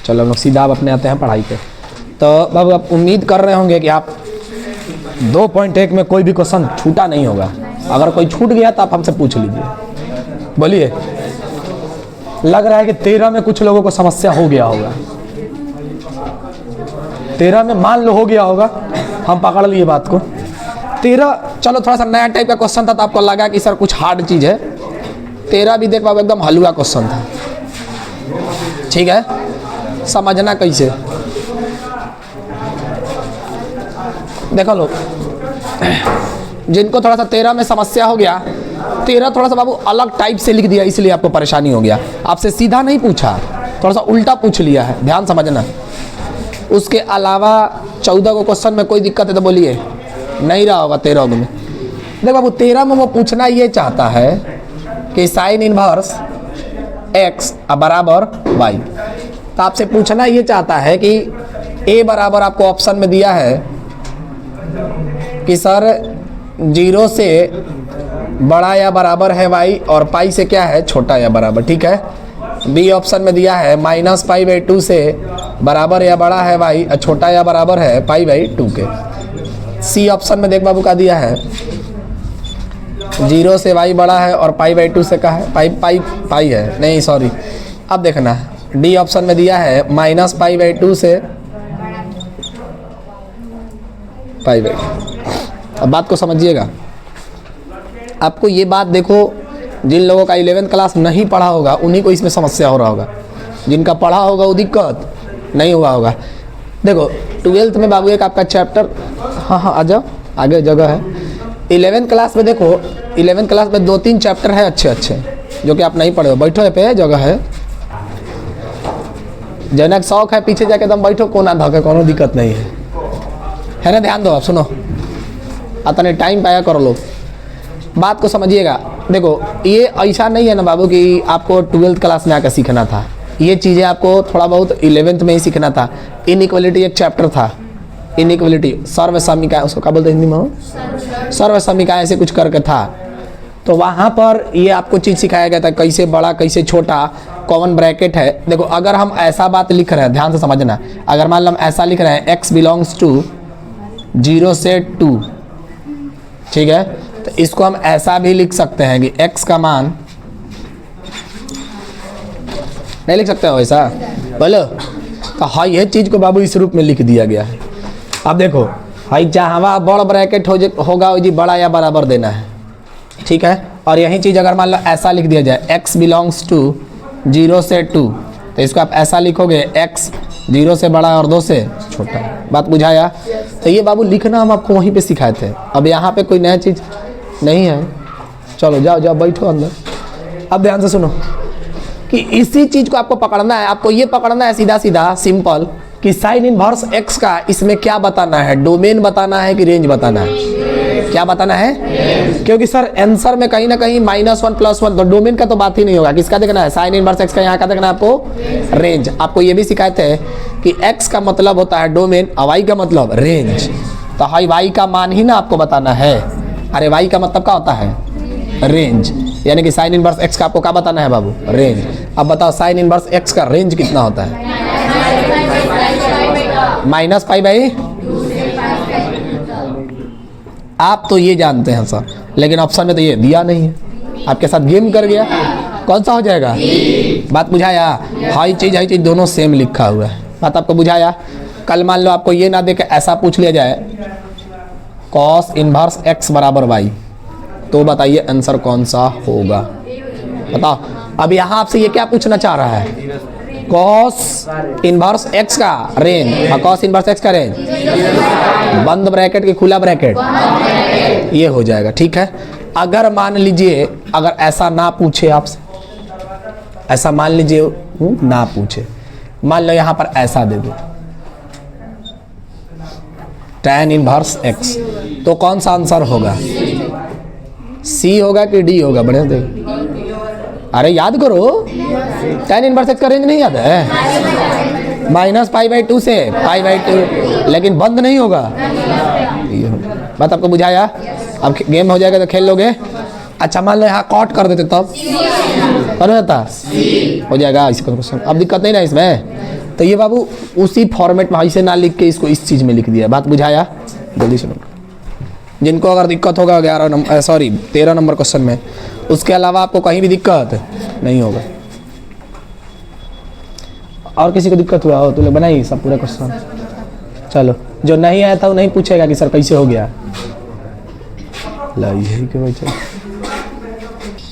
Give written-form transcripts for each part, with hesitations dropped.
चलो हम लोग सीधा अब अपने आते हैं पढ़ाई पे। तो बाबू आप उम्मीद कर रहे होंगे कि आप 2.1 में कोई भी क्वेश्चन छूटा नहीं होगा। अगर कोई छूट गया तो आप हमसे पूछ लीजिए। बोलिए, लग रहा है कि 13 में कुछ लोगों को समस्या हो गया होगा। 13 में मान लो हो गया होगा, हम पकड़ लिए बात को। 13 चलो थोड़ा सा नया टाइप का क्वेश्चन था तो आपको लगा कि सर कुछ हार्ड चीज़ है। 13 भी देख पाओ एकदम हलवा क्वेश्चन था। ठीक है, समझना कैसे देखो लो, जिनको थोड़ा सा 13 में समस्या हो गया, 13 थोड़ा सा बाबू अलग टाइप से लिख दिया इसलिए आपको परेशानी हो गया। आपसे सीधा नहीं पूछा, थोड़ा सा उल्टा पूछ लिया है, ध्यान समझना। उसके अलावा 14 को क्वेश्चन में कोई दिक्कत है तो बोलिए, नहीं रहा होगा 13 में। देखो बाबू 13 में वो पूछना ये चाहता है कि साइन इनवर्स x बराबर y। तो आपसे पूछना ये चाहता है कि a बराबर आपको ऑप्शन में दिया है कि सर 0 से बड़ा या बराबर है y और पाई से क्या है, छोटा या बराबर। ठीक है, बी ऑप्शन में दिया है -π/2 से बराबर या बड़ा है y और छोटा या बराबर है π/2 के। सी ऑप्शन में देख बाबू का दिया है 0 से y बड़ा है और π/2 से का है पाई है, नहीं सॉरी। अब देखना, डी ऑप्शन में दिया है -π/2 से π/2। अब बात को समझिएगा। आपको ये बात देखो, जिन लोगों का 11th क्लास नहीं पढ़ा होगा उन्हीं को इसमें समस्या हो रहा होगा, जिनका पढ़ा होगा वो दिक्कत नहीं हुआ होगा। देखो 12th में बाबू एक आपका चैप्टर, हाँ आ जाओ आगे जगह है। 11th क्लास में देखो, 11th क्लास में 2-3 चैप्टर है अच्छे अच्छे जो कि आप नहीं पढ़े हो। बैठो है पे जगह है, जनक शौक है पीछे जाके एकदम बैठो, कोना धके, कोनो दिक्कत नहीं है ना। ध्यान दो, आप सुनो, अतने टाइम पाया करो लोग, बात को समझिएगा। देखो ये ऐसा नहीं है ना बाबू कि आपको 12th क्लास में आकर सीखना था, ये चीज़ें आपको थोड़ा बहुत 11th में ही सीखना था। इनइक्वालिटी एक चैप्टर था, इनइक्वालिटी सर्व समीकरण, उसको क्या बोलते हैं हिंदी में, सर्व समीकरण ऐसे कुछ करके था। तो वहाँ पर ये आपको चीज़ सिखाया गया था, कैसे बड़ा कैसे छोटा, कॉमन ब्रैकेट है। देखो अगर हम ऐसा बात लिख रहे हैं, ध्यान से समझना, अगर मान लो हम ऐसा लिख रहे हैं x बिलोंग्स टू 0 से 2, ठीक है, तो इसको हम ऐसा भी लिख सकते हैं कि x का मान, नहीं लिख सकते हो ऐसा, बोलो। तो हाँ, यह चीज़ को बाबू इस रूप में लिख दिया गया है। अब देखो भाई, जहाँ बड़ा ब्रैकेट होगा वो जी बड़ा या बराबर देना है, ठीक है। और यही चीज़ अगर मान लो ऐसा लिख दिया जाए x बिलोंग्स टू 0 से 2, तो इसको आप ऐसा लिखोगे x 0 से बड़ा और 2 से छोटा। बात बुझाया? तो ये बाबू लिखना हम आपको वहीं पे सिखाए थे, अब यहाँ पे कोई नया चीज़ नहीं है। चलो जाओ जाओ बैठो अंदर। अब ध्यान से सुनो कि इसी चीज़ को आपको पकड़ना है, आपको ये पकड़ना है सीधा सीधा सिंपल कि साइन इनवर्स x का इसमें क्या बताना है, डोमेन बताना है कि रेंज बताना है, क्या बताना है। क्योंकि सर आंसर में कहीं ना कहीं -1 +1, तो डोमेन का तो बात ही नहीं होगा। किसका देखना है, साइन इनवर्स x का, यहाँ का देखना है आपको रेंज। आपको ये भी सिखाए थे कि x का मतलब होता है डोमेन और y का मतलब रेंज। तो हाई y का मान ही ना आपको बताना है, अरे y का मतलब क्या होता है, रेंज। यानी कि साइन इनवर्स x का आपको क्या बताना है बाबू, रेंज। अब बताओ साइन इनवर्स x का रेंज कितना होता है, -π/2। आप तो ये जानते हैं सर, लेकिन ऑप्शन में तो ये दिया नहीं है, आपके साथ गेम कर गया। कौन सा हो जाएगा, बात बुझाया? हाई चीज़ दोनों सेम लिखा हुआ है, बात आपको बुझाया। कल मान लो आपको ये ना दे के ऐसा पूछ लिया जाए cos इनवर्स x बराबर y, तो बताइए आंसर कौन सा होगा, बताओ। अब यहाँ आपसे ये क्या पूछना चाह रहा है, cos इनवर्स x का रेंज और cos इनवर्स x का रेंज, बंद ब्रैकेट की खुला ब्रैकेट, ये हो जाएगा। ठीक है, अगर मान लीजिए अगर ऐसा ना पूछे आपसे, ऐसा मान लीजिए ना पूछे, मान लो यहाँ पर ऐसा दे दो tan इनवर्स x, तो कौन सा आंसर होगा, सी होगा कि डी होगा, बढ़िया देखो। अरे याद करो, tan इनवर्स x का रेंज नहीं याद है, -π/2 से π/2, लेकिन बंद नहीं होगा। बात आपको बुझाया? अब गेम हो जाएगा तो खेल लोगे। अच्छा मान लो यहाँ कॉट कर देते तब हो जाता, हो जाएगा इसको। अब दिक्कत नहीं ना इसमें, तो ये बाबू उसी फॉर्मेट में ऐसे ना लिख के इसको इस चीज़ में लिख दिया। बात बुझाया? जल्दी सुनो। जिनको अगर दिक्कत होगा 13 नंबर क्वेश्चन में, उसके अलावा आपको कहीं भी दिक्कत नहीं होगा। और किसी को दिक्कत हुआ हो तो लोग बनाइए सब पूरा क्वेश्चन। चलो, जो नहीं आया था वो नहीं पूछेगा कि सर कैसे हो गया।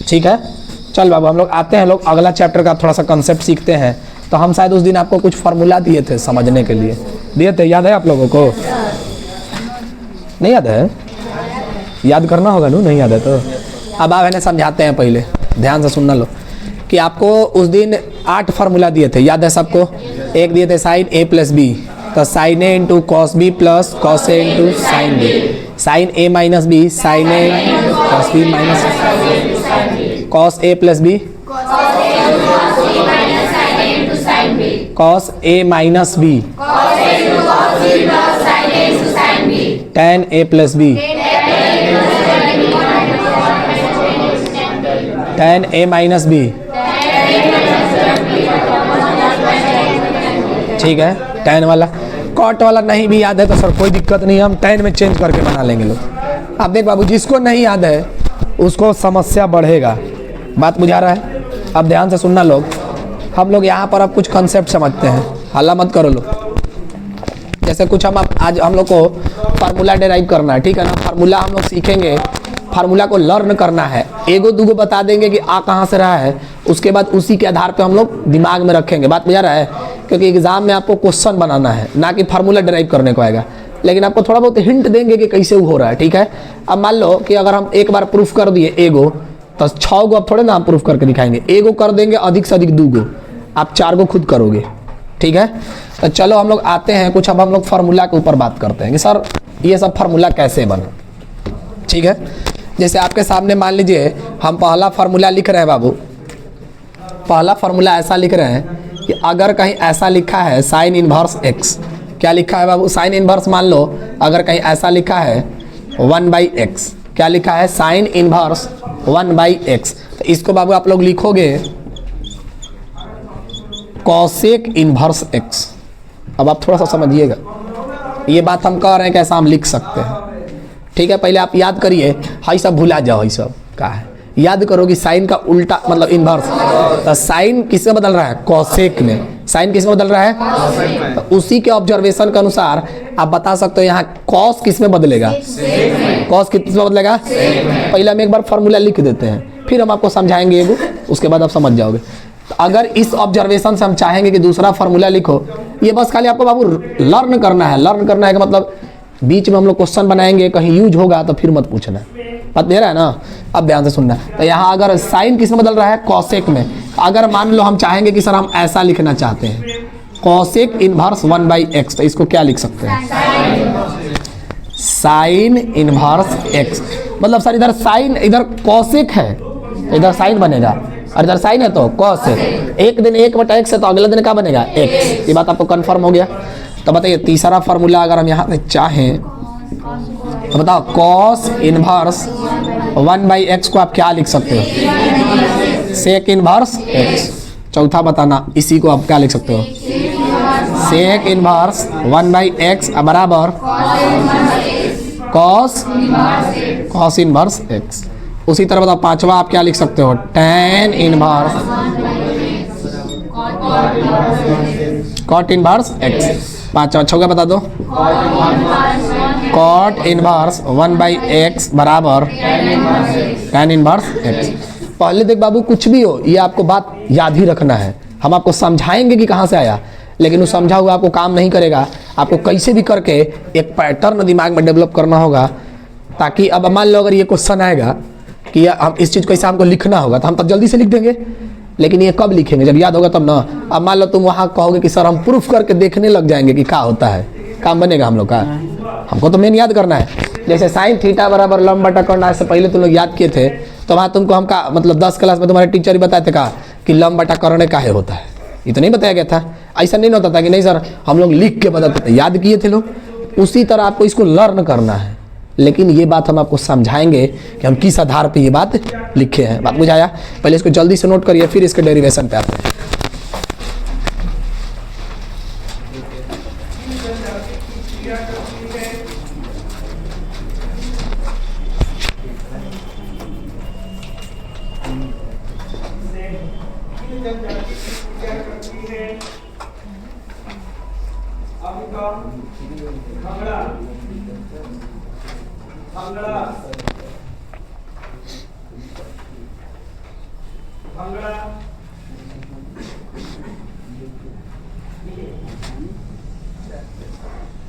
ठीक है, चल बाबू हम लोग आते हैं, लोग अगला चैप्टर का थोड़ा सा कंसेप्ट सीखते हैं। तो हम शायद उस दिन आपको कुछ फार्मूला दिए थे समझने के लिए, दिए थे, याद है आप लोगों को? नहीं याद है? याद करना होगा ना, नहीं याद है तो अब आप इन्हें समझाते हैं। पहले ध्यान से सुनना लो कि आपको उस दिन 8 फार्मूला दिए थे, याद है सबको? एक दिए थे साइन ए प्लस बी, तो sine a into cos b plus cos a into sine b, sine a minus b, sine a cos b minus cos a plus b, cos a minus b, tan a plus b, tan a minus b. ठीक है, tan वाला। Cot वाला नहीं भी याद है तो sir कोई दिक्कत नहीं, हम tan में चेंज करके बना लेंगे लोग। अब देख बाबू, जिसको नहीं याद है उसको समस्या बढ़ेगा। बात बुझा रहा है? अब ध्यान से सुनना लोग, हम लोग यहाँ पर अब कुछ कंसेप्ट समझते हैं, हल्ला मत करो लोग। जैसे कुछ आज हम लोग को फार्मूला डेराइव करना है, ठीक है ना? फार्मूला हम लोग सीखेंगे, फार्मूला को लर्न करना है। एगो दूगो बता देंगे कि आ कहाँ से रहा है, उसके बाद उसी के आधार पे हम लोग दिमाग में रखेंगे। बात बुझा रहा है? क्योंकि एग्जाम में आपको क्वेश्चन बनाना है, ना कि फार्मूला डेराइव करने को आएगा, लेकिन आपको थोड़ा बहुत हिंट देंगे कि कैसे वो हो रहा है। ठीक है, अब मान लो कि अगर हम एक बार प्रूफ कर दिए एगो, तो 6 गो अब थोड़े ना हम प्रूफ करके दिखाएंगे, एगो कर देंगे, अधिक से अधिक 2 गो, आप 4 गो खुद करोगे। ठीक है, तो चलो हम लोग आते हैं कुछ, अब हम लोग फार्मूला के ऊपर बात करते हैं कि सर ये सब फार्मूला कैसे बना। ठीक है, जैसे आपके सामने मान लीजिए हम पहला फार्मूला लिख रहे हैं बाबू, पहला फार्मूला ऐसा लिख रहे हैं कि अगर कहीं ऐसा लिखा है साइन इनवर्स एक्स, क्या लिखा है बाबू? साइन इनवर्स मान लो अगर कहीं ऐसा लिखा है 1/x, क्या लिखा है? Sign inverse 1/x। तो इसको बाबू आप लोग लिखोगे कॉसेक इनवर्स एक्स। अब आप थोड़ा सा समझिएगा, ये बात हम कह रहे हैं कि ऐसा हम लिख सकते हैं। ठीक है, पहले आप याद करिए, हाई सब भुला जाओ, हाई सब क्या है, याद करो कि साइन का उल्टा मतलब इनवर्स। तो साइन किसमें बदल रहा है? कॉसेक में। साइन किसमें बदल रहा है? तो उसी के ऑब्जर्वेशन के अनुसार आप बता सकते हो यहाँ कॉस किसमें बदलेगा? कॉस किसमें बदलेगा? पहले हम एक बार फार्मूला लिख देते हैं, फिर हम आपको समझाएंगे एगो, उसके बाद आप समझ जाओगे। तो अगर इस ऑब्जर्वेशन से हम चाहेंगे कि दूसरा फार्मूला लिखो, ये बस खाली आपको बाबू लर्न करना है। लर्न करना है कि मतलब बीच में हम लोग क्वेश्चन बनाएंगे, कहीं यूज होगा तो फिर मत पूछना। बात दे रहा है ना? अब ध्यान से सुनना। तो यहाँ अगर साइन किस में बदल रहा है? कॉसेक में। अगर मान लो हम चाहेंगे कि सर हम ऐसा लिखना चाहते हैं, कॉसेक इनवर्स 1/x, तो इसको क्या लिख सकते हैं? Sine inverse x। मतलब सर इधर साइन, इधर कॉसेक है, इधर साइन बनेगा, और इधर साइन है तो कॉस है। एक दिन 1/x है तो अगले दिन क्या बनेगा? x। ये बात आपको कंफर्म हो गया? तो बताइए तीसरा फार्मूला अगर हम यहाँ से चाहें तो बताओ, कॉस इनवर्स 1/x को आप क्या लिख सकते हो? Sec inverse x। चौथा बताना, इसी को आप क्या लिख सकते हो? सेक इनवर्स 1/x बराबर कॉस इनवर्स x। उसी तरह बताओ पांचवा आप क्या लिख सकते हो? tan inverse cot inverse x। पांचवा छठा बता दो, कॉट इनवर्स 1/x बराबर tan इनवर्स x। पहले देख बाबू, कुछ भी हो ये आपको बात याद ही रखना है। हम आपको समझाएंगे कि कहाँ से आया, लेकिन वो समझा हुआ आपको काम नहीं करेगा। आपको कैसे भी करके एक पैटर्न दिमाग में डेवलप करना होगा, ताकि अब मान लो अगर ये क्वेश्चन आएगा कि हम इस चीज़ को ऐसा हमको लिखना होगा, तो हम तब जल्दी से लिख देंगे, लेकिन ये कब लिखेंगे? जब याद होगा तब ना। अब मान लो तुम वहाँ कहोगे कि सर हम प्रूफ करके देखने लग जाएंगे कि क्या होता है, काम बनेगा हम लोग का? हमको तो मेन याद करना है। जैसे साइन थीटा बराबर लंब बटा कर्ण, आज से पहले तुम लोग याद किए थे, तो वहाँ तुमको हम का मतलब 10 क्लास में तुम्हारे टीचर ही बताए थे का कि लंब बटा कर्ण काहे होता है, ये तो नहीं बताया गया था। ऐसा नहीं होता था कि नहीं सर हम लोग लिख के बताते थे, याद किए थे लोग। उसी तरह आपको इसको लर्न करना है, लेकिन ये बात हम आपको समझाएंगे कि हम किस आधार पे ये बात लिखे हैं। बात बुझाया? पहले इसको जल्दी से नोट करिए, फिर इसके डेरिवेशन पे आते हैं।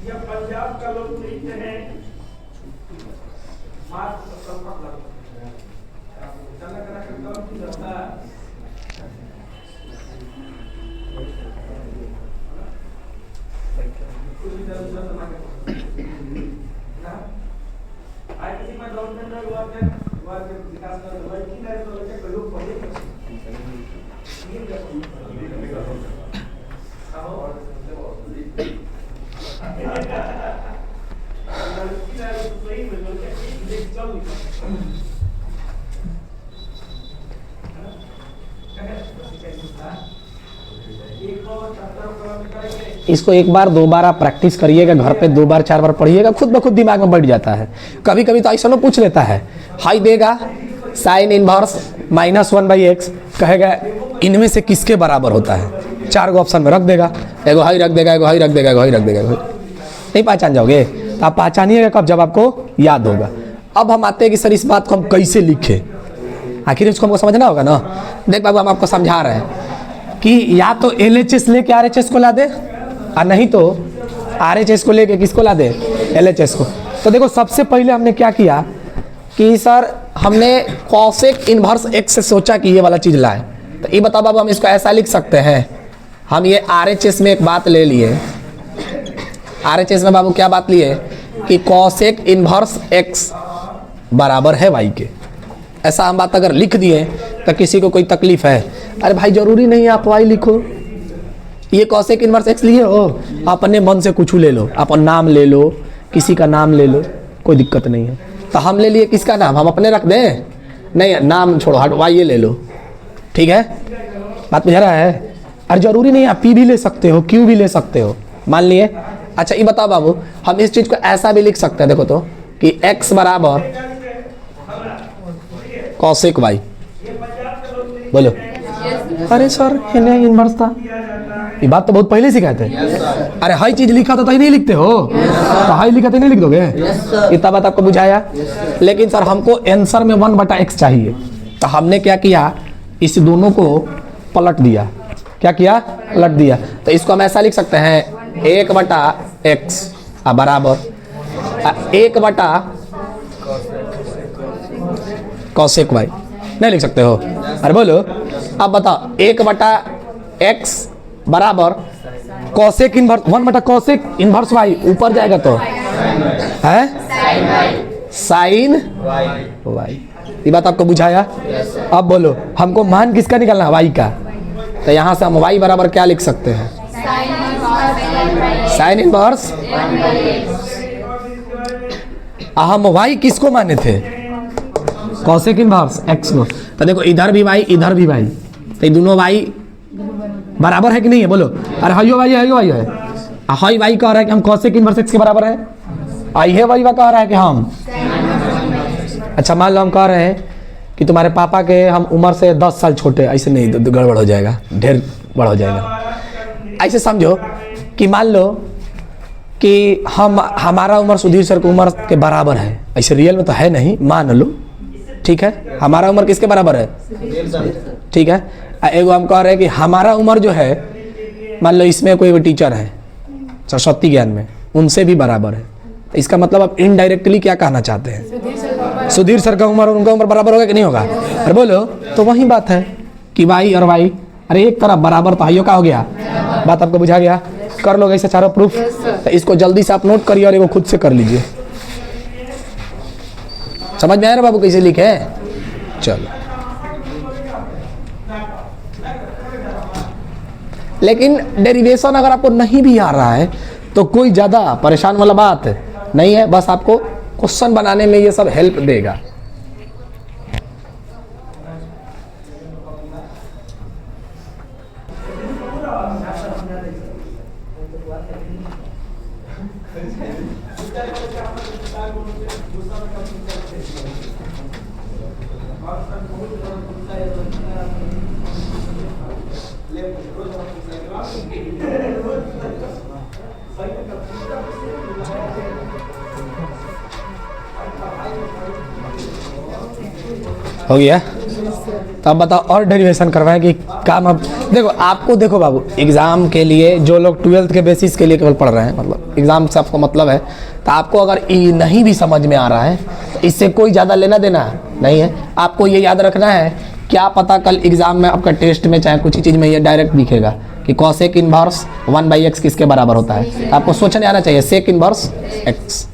यह पंजाब का लोक नृत्य है। इसको एक बार दो बार आप प्रैक्टिस करिएगा, घर पे 2 बार 4 बार पढ़िएगा, खुद ब खुद दिमाग में बैठ जाता है। कभी कभी तो ऐसा पूछ लेता है, हाई देगा साइन इनवर्स -1/x, कहेगा इनमें से किसके बराबर होता है, 4 गो ऑप्शन में रख देगा, एगो हाई रख देगा, एगो हाई रख देगा, एगो हाई रख देगा, नहीं पहचान जाओगे। तो आप पहचानिएगा कब, जब आपको याद होगा। अब हम आते हैं कि सर इस बात को हम कैसे लिखें, आखिर इसको हमको समझना होगा ना। देख बाबू, हम आपको समझा रहे हैं कि या तो LHS लेके RHS को ला दे, और नहीं तो RHS को लेके किसको ला दे, LHS को। तो देखो सबसे पहले हमने क्या किया कि सर हमने कॉसेक इनवर्स x से सोचा कि ये वाला चीज़ लाए। तो ये बताओ बाबू, हम इसको ऐसा लिख सकते हैं, हम ये RHS में एक बात ले लिए, RHS में बाबू क्या बात लिए कि कॉसेक इनवर्स x बराबर है y के। ऐसा हम बात अगर लिख दिए तो किसी को कोई तकलीफ है, अरे भाई जरूरी नहीं आप y लिखो, ये कॉसेक इनवर्स x लिए हो, अपने मन से कुछ ले लो, अपन नाम ले लो, किसी का नाम ले लो, कोई दिक्कत नहीं है। तो हम ले लिए किसका नाम, हम अपने रख दें, नहीं नाम छोड़ो, हट y ले लो, ठीक है, बात बुझा रहा है। अरे जरूरी नहीं आप p भी ले सकते हो, q भी ले सकते हो, मान लिए। अच्छा ये बताओ बाबू, हम इस चीज़ को ऐसा भी लिख सकते हैं, देखो तो कि x बराबर कॉसेक y, बोलो। अरे सर इन्हें इनवर्स था, ये बात तो बहुत पहले सिखाए थे। अरे हाई चीज लिखा तो ही नहीं लिखते हो, तो हाई लिखा तो नहीं लिख दोगे, इतना बात आपको बुझाया। लेकिन सर हमको आंसर में 1/x चाहिए, तो हमने क्या किया, इस दोनों को पलट दिया। क्या किया, पलट दिया। तो इसको हम ऐसा लिख सकते हैं 1/x बराबर 1/ कॉसेक y, नहीं लिख सकते हो। अरे बोलो अब बताओ, 1/x बराबर cosec inverse 1/ cosec inverse y, ऊपर जाएगा तो है साइन y। ये बात आपको बुझाया। अब बोलो हमको मान किसका निकालना है, y का। तो यहाँ से हम y बराबर क्या लिख सकते हैं, साइन इनवर्स। हम y किसको माने थे, कॉसेक इनवर्स x को। तो देखो इधर भी y, इधर भी y, तो ये दोनों y बराबर है कि नहीं है, बोलो। अरे हाइयो y है, हाइयो y है, हाई y कह रहा है कि हम कॉसेक इनवर्स x के बराबर है, आई है y कह रहा है कि हम। अच्छा मान लो हम कह रहे हैं कि तुम्हारे पापा के हम उम्र से 10 साल छोटे, ऐसे नहीं तो गड़बड़ हो जाएगा, ढेर बड़ा हो जाएगा। ऐसे समझो कि मान लो कि हमारा उम्र सुधीर सर की उम्र के बराबर है, ऐसे रियल में तो है नहीं, मान लो, ठीक है। हमारा उम्र किसके बराबर है, ठीक है। एगो हम कह रहे हैं कि हमारा उम्र जो है, मान लो इसमें कोई टीचर है सरस्वती ज्ञान में, उनसे भी बराबर है। तो इसका मतलब आप इनडायरेक्टली क्या कहना चाहते हैं, सुधीर सर का उम्र और उनका उम्र बराबर होगा कि नहीं होगा। अरे बोलो, तो वही बात है कि y और y, अरे एक तरफ बराबर तो हाइयो का हो गया। बात आपको बुझा गया, कर लोगे ऐसे चारों प्रूफ। तो इसको जल्दी से आप नोट करिए और एगो खुद से कर लीजिए। समझ में आया ना बाबू कैसे लिखे, चलो। लेकिन डेरिवेशन अगर आपको नहीं भी आ रहा है तो कोई ज़्यादा परेशान वाला बात नहीं है, बस आपको क्वेश्चन बनाने में ये सब हेल्प देगा। हो गया। तो अब बताओ और डेरिवेशन करवाएं कि काम। अब देखो आपको, देखो बाबू, एग्ज़ाम के लिए जो लोग 12th के बेसिस के लिए केवल पढ़ रहे हैं, मतलब एग्ज़ाम से आपको मतलब है, तो आपको अगर ये नहीं भी समझ में आ रहा है तो इससे कोई ज़्यादा लेना देना नहीं है। आपको ये याद रखना है, क्या पता कल एग्ज़ाम में आपका टेस्ट में चाहे कुछ ही चीज़ में ये डायरेक्ट दिखेगा कि कॉसेक इनवर्स 1/x किसके बराबर होता है। आपको सोचने आना चाहिए सेक इनवर्स x।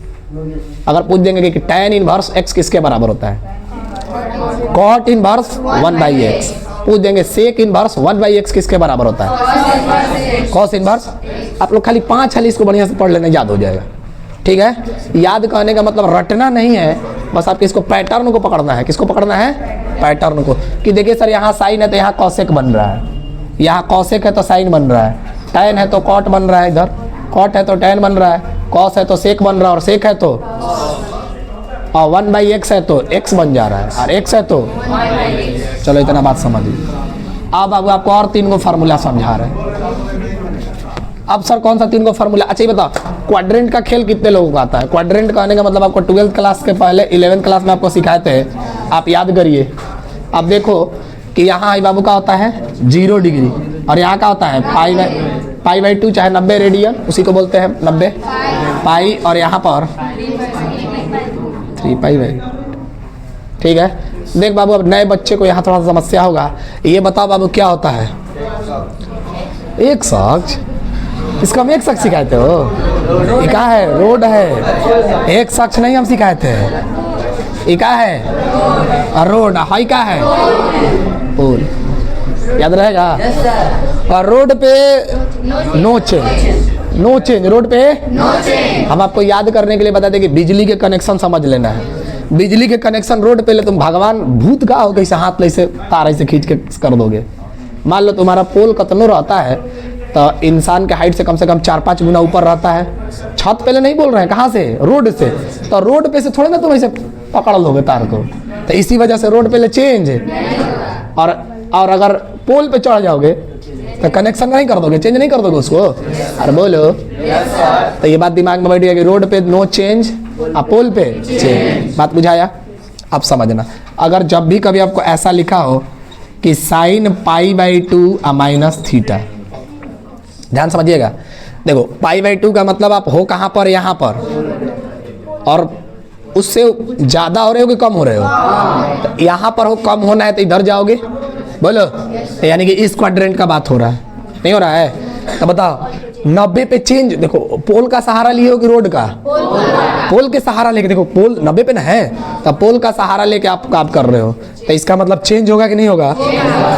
अगर पूछ देंगे कि tan इनवर्स x किसके बराबर होता है, कॉट इनवर्स 1/x। पूछ देंगे सेक इनवर्स 1/x किसके बराबर होता है, कॉस इनवर्स। आप लोग खाली 5 हाली इसको बढ़िया से पढ़ लेना, याद हो जाएगा। ठीक है, याद करने का मतलब रटना नहीं है, बस आपको इसको पैटर्न को पकड़ना है। किसको पकड़ना है, पैटर्न को। कि देखिए सर यहाँ साइन है तो यहाँ कॉसेक बन रहा है, यहाँ कॉसेक है तो साइन बन रहा है, टैन है तो कॉट बन रहा है, इधर कॉट है तो टैन बन रहा है, कॉस है तो सेक बन रहा है, और सेक है तो, और 1/x है तो x बन जा रहा है, और x है तो, चलो इतना बात समझ ली। अब आपको और 3 गो फार्मूला समझा रहे हैं। अब सर कौन सा 3 गो फार्मूला? अच्छा ये बताओ, क्वाड्रेंट का खेल कितने लोगों को आता है? क्वाड्रेंट का आने का मतलब आपको 12th क्लास के पहले 11th क्लास में आपको सिखाए थे, आप याद करिए। अब देखो कि यहाँ आई बाबू का होता है 0 डिग्री, और यहाँ का होता है पाई/2 चाहे 90 रेडियन, उसी को बोलते हैं 90 पाई, और यहाँ पर 3π/। ठीक है, देख बाबू, अब नए बच्चे को यहाँ थोड़ा सा समस्या होगा। ये बताओ बाबू क्या होता है एक शख्स? इसको हम एक शख्स सिखाए थे, हो ये क्या है, रोड है। एक शख्स नहीं हम सिखाए थे, ये क्या है, और रोड हाई का है, पुल। याद रहेगा। और रोड पे no change, no change, road पे हम आपको याद करने के लिए बता दें कि बिजली के कनेक्शन समझ लेना है। बिजली के कनेक्शन रोड पे ले, तुम भगवान भूत का हो कैसे हाथ से तार ऐसे खींच के कर दोगे। मान लो तुम्हारा पोल कतनो रहता है तो इंसान के हाइट से कम 4-5 गुना ऊपर रहता है। छत पे नहीं बोल रहे हैं, कहाँ से, रोड से। तो रोड पे से थोड़े ना तुम ऐसे पकड़ लोगे तार को, तो इसी वजह से रोड पे ले चेंज। और अगर पोल पे चढ़ जाओगे तो कनेक्शन नहीं कर दोगे, चेंज नहीं कर दोगे उसको। अरे बोलो, तो ये बात दिमाग में बैठ गया कि रोड पे नो चेंज, पोल पे चेंज। बात बुझाया? अब समझना, अगर जब भी कभी आपको ऐसा लिखा हो कि साइन π/2 माइनस थीटा, ध्यान समझिएगा। देखो π/2 का मतलब आप हो कहाँ पर, यहाँ पर, और उससे ज़्यादा हो रहे हो कि कम हो रहे हो। तो यहाँ पर हो, कम होना है तो इधर जाओगे, बोलो। तो यानी कि इस क्वाड्रेंट का बात हो रहा है, नहीं हो रहा है? तो बताओ 90 पे चेंज। देखो पोल का सहारा लिए हो कि रोड का? पोल के सहारा लेके, देखो पोल 90 पे ना है, तो पोल का सहारा लेके आप काम कर रहे हो, तो इसका मतलब चेंज होगा कि नहीं होगा?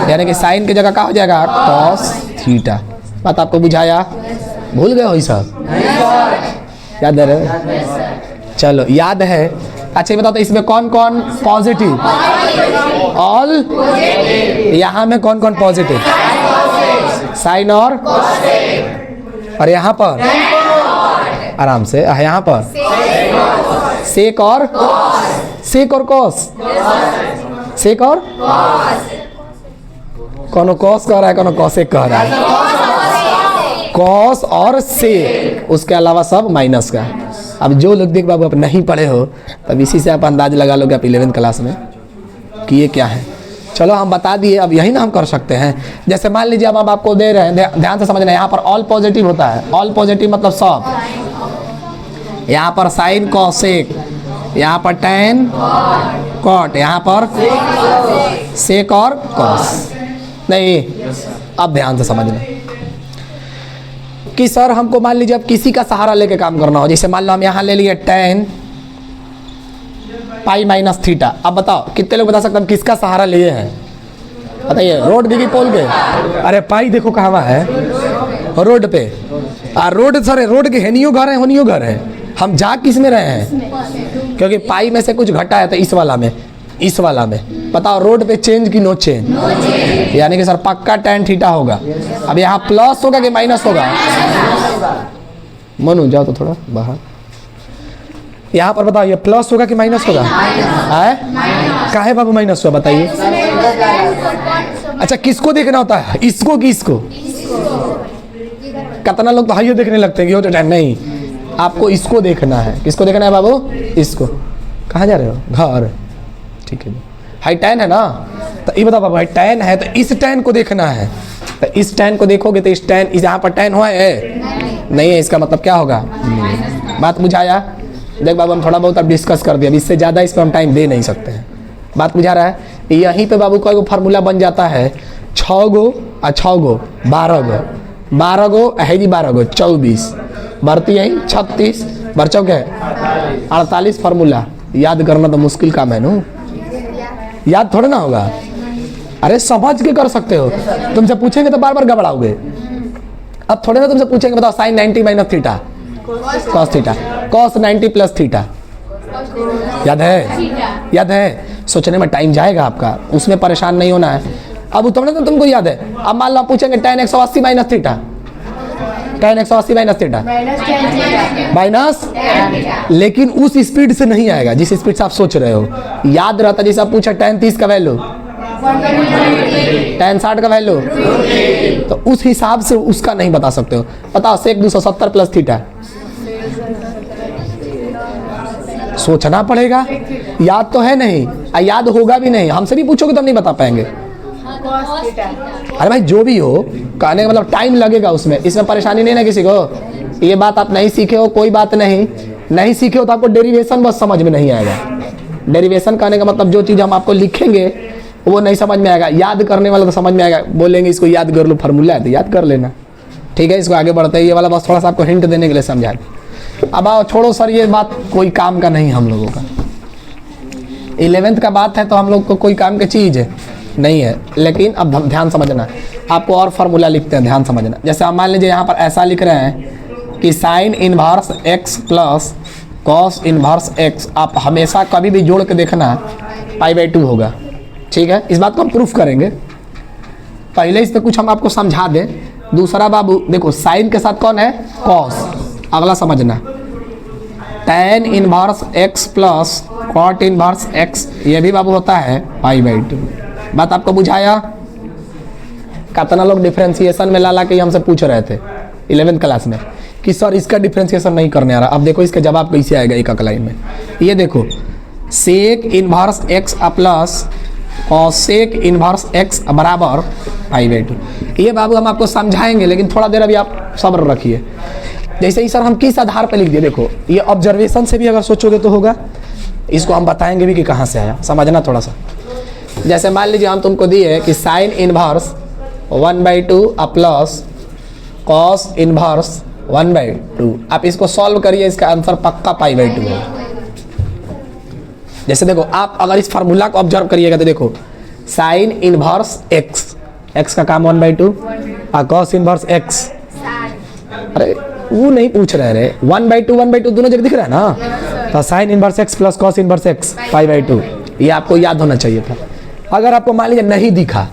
यानी कि साइन की जगह क्या हो जाएगा, कॉस थीटा। बात आपको बुझाया? भूल गए हो सब? याद है? चलो याद है। अच्छा ये बताओ, तो इसमें कौन कौन पॉजिटिव? ऑल। यहाँ में कौन कौन पॉजिटिव? साइन और यहाँ पर आराम से, यहाँ पर सेक और कॉस, सेक और कौन कॉस कह रहा है, कौन कॉसेक कह रहा है, कॉस और सेक, उसके अलावा सब माइनस का। अब जो लोग देख बाबू आप नहीं पढ़े हो, तब इसी से आप अंदाज लगा लोगे आप 11th क्लास में कि ये क्या है। चलो हम बता दिए, अब यही ना हम कर सकते हैं। जैसे मान लीजिए अब हम आपको दे रहे हैं, ध्यान से समझना, यहाँ पर ऑल पॉजिटिव होता है। ऑल पॉजिटिव मतलब सब। यहाँ पर साइन कॉसेक, यहाँ पर टैन कॉट, यहाँ पर सेक और कॉस। नहीं, अब ध्यान से समझना कि सर हमको मान लीजिए अब किसी का सहारा लेके काम करना हो। जैसे मान लो हम यहाँ ले लिए टैन π-θ। अब बताओ कितने लोग बता सकते हैं किसका सहारा लिए हैं? बताइए। रोड की पोल के? अरे पाई देखो कहाँ है, रोड पे। रोड सर, रोड के हेनियो घर है, होनियो घर है। हम जा किस में रहे हैं? क्योंकि पाई में से कुछ घटा है तो इस वाला में, इस वाला में। बताओ रोड पे चेंज की नो चेंज? यानी कि सर पक्का tan θ होगा। अब यहाँ प्लस होगा कि माइनस होगा? मनु जाओ तो थोड़ा बाहर। यहाँ पर बताओ ये प्लस होगा कि माइनस होगा? है काहे बाबू माइनस हुआ बताइए? अच्छा किसको देखना होता है, इसको कि इसको? कितना लोग तो हाइयो देखने लगते हैं कि हो तो टाइम नहीं, आपको इसको देखना है। किसको देखना है बाबू? इसको। कहाँ जा रहे हो? घर। ठीक है, हाई टैन है ना, तो ये बताओ बाबू हाई टैन है तो इस टैन को देखना है, तो इस टैन को देखोगे तो इस टैन, इस यहाँ पर टैन हुआ है नहीं है, इसका मतलब क्या होगा? बात बुझाया? देख बाबू हम थोड़ा बहुत अब डिस्कस कर दिया, इससे ज़्यादा इस पर हम टाइम दे नहीं सकते हैं। बात बुझा रहा है? यहीं पे बाबू का एगो फार्मूला बन जाता है 6 गो और 6 गो 12 गो, 12 गो है जी 12 गो 24, बढ़ती है 36 बर्चों के 48 फार्मूला। याद करना तो मुश्किल काम है नू, याद थोड़ा ना होगा। अरे समझ के कर सकते हो, तुमसे पूछेंगे तो बार बार घबराओगे। अब थोड़े ना तुमसे पूछेंगे बताओ sine 90 minus theta cos theta, cos 90 plus theta, याद है? याद है? सोचने में टाइम जाएगा आपका, उसमें परेशान नहीं होना है। अब उतरने तो तुमको याद है। अब मान लो पूछेंगे tan 180 minus theta, tan 180 minus theta minus, लेकिन उस स्पीड से नहीं आएगा जिस स्पीड से आप सोच रहे हो। याद रहता जैसे आप पूछा tan 30 का वैल्यू, tan 60 का वैल्यू, तो उस हिसाब से उसका नहीं बता सकते हो। बताओ sec 270 प्लस थीटा, सोचना पड़ेगा। याद तो है नहीं, याद होगा भी नहीं, हमसे भी पूछोगे तो हम नहीं बता पाएंगे। अरे भाई जो भी हो, कहने का मतलब टाइम लगेगा उसमें, इसमें परेशानी नहीं ना किसी को। ये बात आप नहीं सीखे हो कोई बात नहीं, नहीं सीखे हो तो आपको डेरिवेशन बस समझ में नहीं आएगा। डेरिवेशन कहने का मतलब जो चीज़ हम आपको लिखेंगे वो नहीं समझ में आएगा, याद करने वाला तो समझ में आएगा। बोलेंगे इसको याद कर लो, फार्मूला है तो याद कर लेना, ठीक है। इसको आगे बढ़ते हैं, ये वाला बस थोड़ा सा आपको हिंट देने के लिए समझा। अब आओ छोड़ो सर, ये बात कोई काम का नहीं हम लोगों का। 11th का बात है तो हम लोग को कोई काम की चीज़ है नहीं है। लेकिन अब ध्यान समझना, आपको और फार्मूला लिखते हैं, ध्यान समझना। जैसे आप मान लीजिए यहाँ पर ऐसा लिख रहे हैं कि sine inverse x plus cos inverse x, आप हमेशा कभी भी जोड़ के देखना π/2 होगा, ठीक है। इस बात को हम प्रूफ करेंगे, पहले इस पर कुछ हम आपको समझा दें। दूसरा बाबू देखो, साइन के साथ कौन है? कॉस। अगला समझना, tan inverse x plus cot inverse x, ये भी बाबू होता है π/2। बात आपको बुझाया? कितना लोग डिफरेंशिएशन में ला के हमसे पूछ रहे थे 11th क्लास में कि सर इसका डिफरेंशिएशन नहीं करने आ रहा। अब देखो इसका जवाब कैसे आएगा एक लाइन में। ये देखो sec inverse x plus cosec inverse x बराबर π/2। ये बाबू हम आपको समझाएंगे, लेकिन थोड़ा देर अभी आप सब्र रखिए। जैसे ही सर हम किस आधार पर लिख दिए, देखो ये ऑब्जर्वेशन से भी अगर सोचोगे तो होगा, इसको हम बताएंगे भी कि कहाँ से आया, समझना थोड़ा सा। जैसे मान लीजिए हम तुमको दिए कि sine inverse 1/2 plus cos inverse 1/2, आप इसको सॉल्व करिए, इसका आंसर पक्का π/2 है। जैसे देखो आप अगर इस फार्मूला को ऑब्जर्व करिएगा तो देखो साइन इनवर्स x का काम 1/2 और कॉस इनवर्स x, अरे वो नहीं पूछ रहे रे, 1/2 दोनों जगह दिख रहा है ना, तो sine inverse x plus cos inverse x π/2, ये आपको याद होना चाहिए था। अगर आपको मान लीजिए नहीं दिखा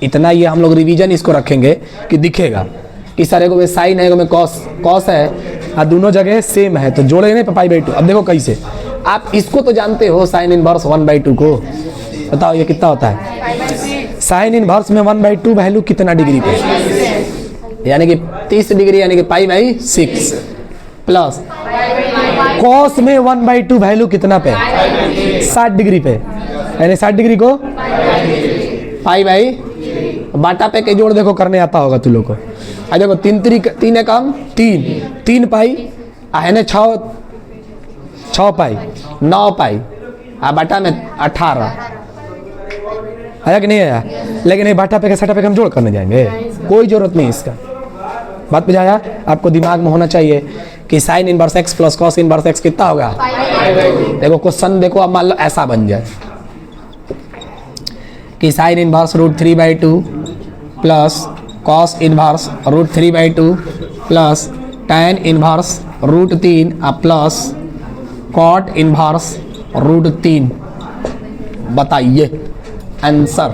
इतना, ये हम लोग रिवीजन इसको रखेंगे कि दिखेगा कि सर एगो में साइन है एगो में कॉस है और दोनों जगह सेम है, तो जोड़े नहीं π/2। अब देखो कैसे, आप इसको तो जानते हो साइन इनवर्स 1/2 को, बताओ ये कितना होता है? साइन इनवर्स में 1/2 वैल्यू कितना डिग्री पे, यानी कि 30 डिग्री, यानी कि π/6 प्लस कॉस में 1/2 वैल्यू कितना पे? 60 डिग्री पे, यानी 60 डिग्री को बाटा पे के जोड़ देखो करने आता होगा तू लोग को। आ देखो 3 एकम 3 पाई है ना, 6 पाई 9 पाई आ बाटा में 18 आया कि नहीं आया? लेकिन ये बाटा पे के सटा पे हम जोड़ करने जाएंगे, कोई जरूरत नहीं इसका। बात बुझाया? आपको दिमाग में होना चाहिए कि sine inverse x plus cos inverse x कितना होगा? देखो क्वेश्चन देखो, अब मान लो ऐसा बन जाए कि sine inverse √3/2 plus cos inverse √3/2 plus tan inverse √3 plus cot inverse √3। बताइए आंसर।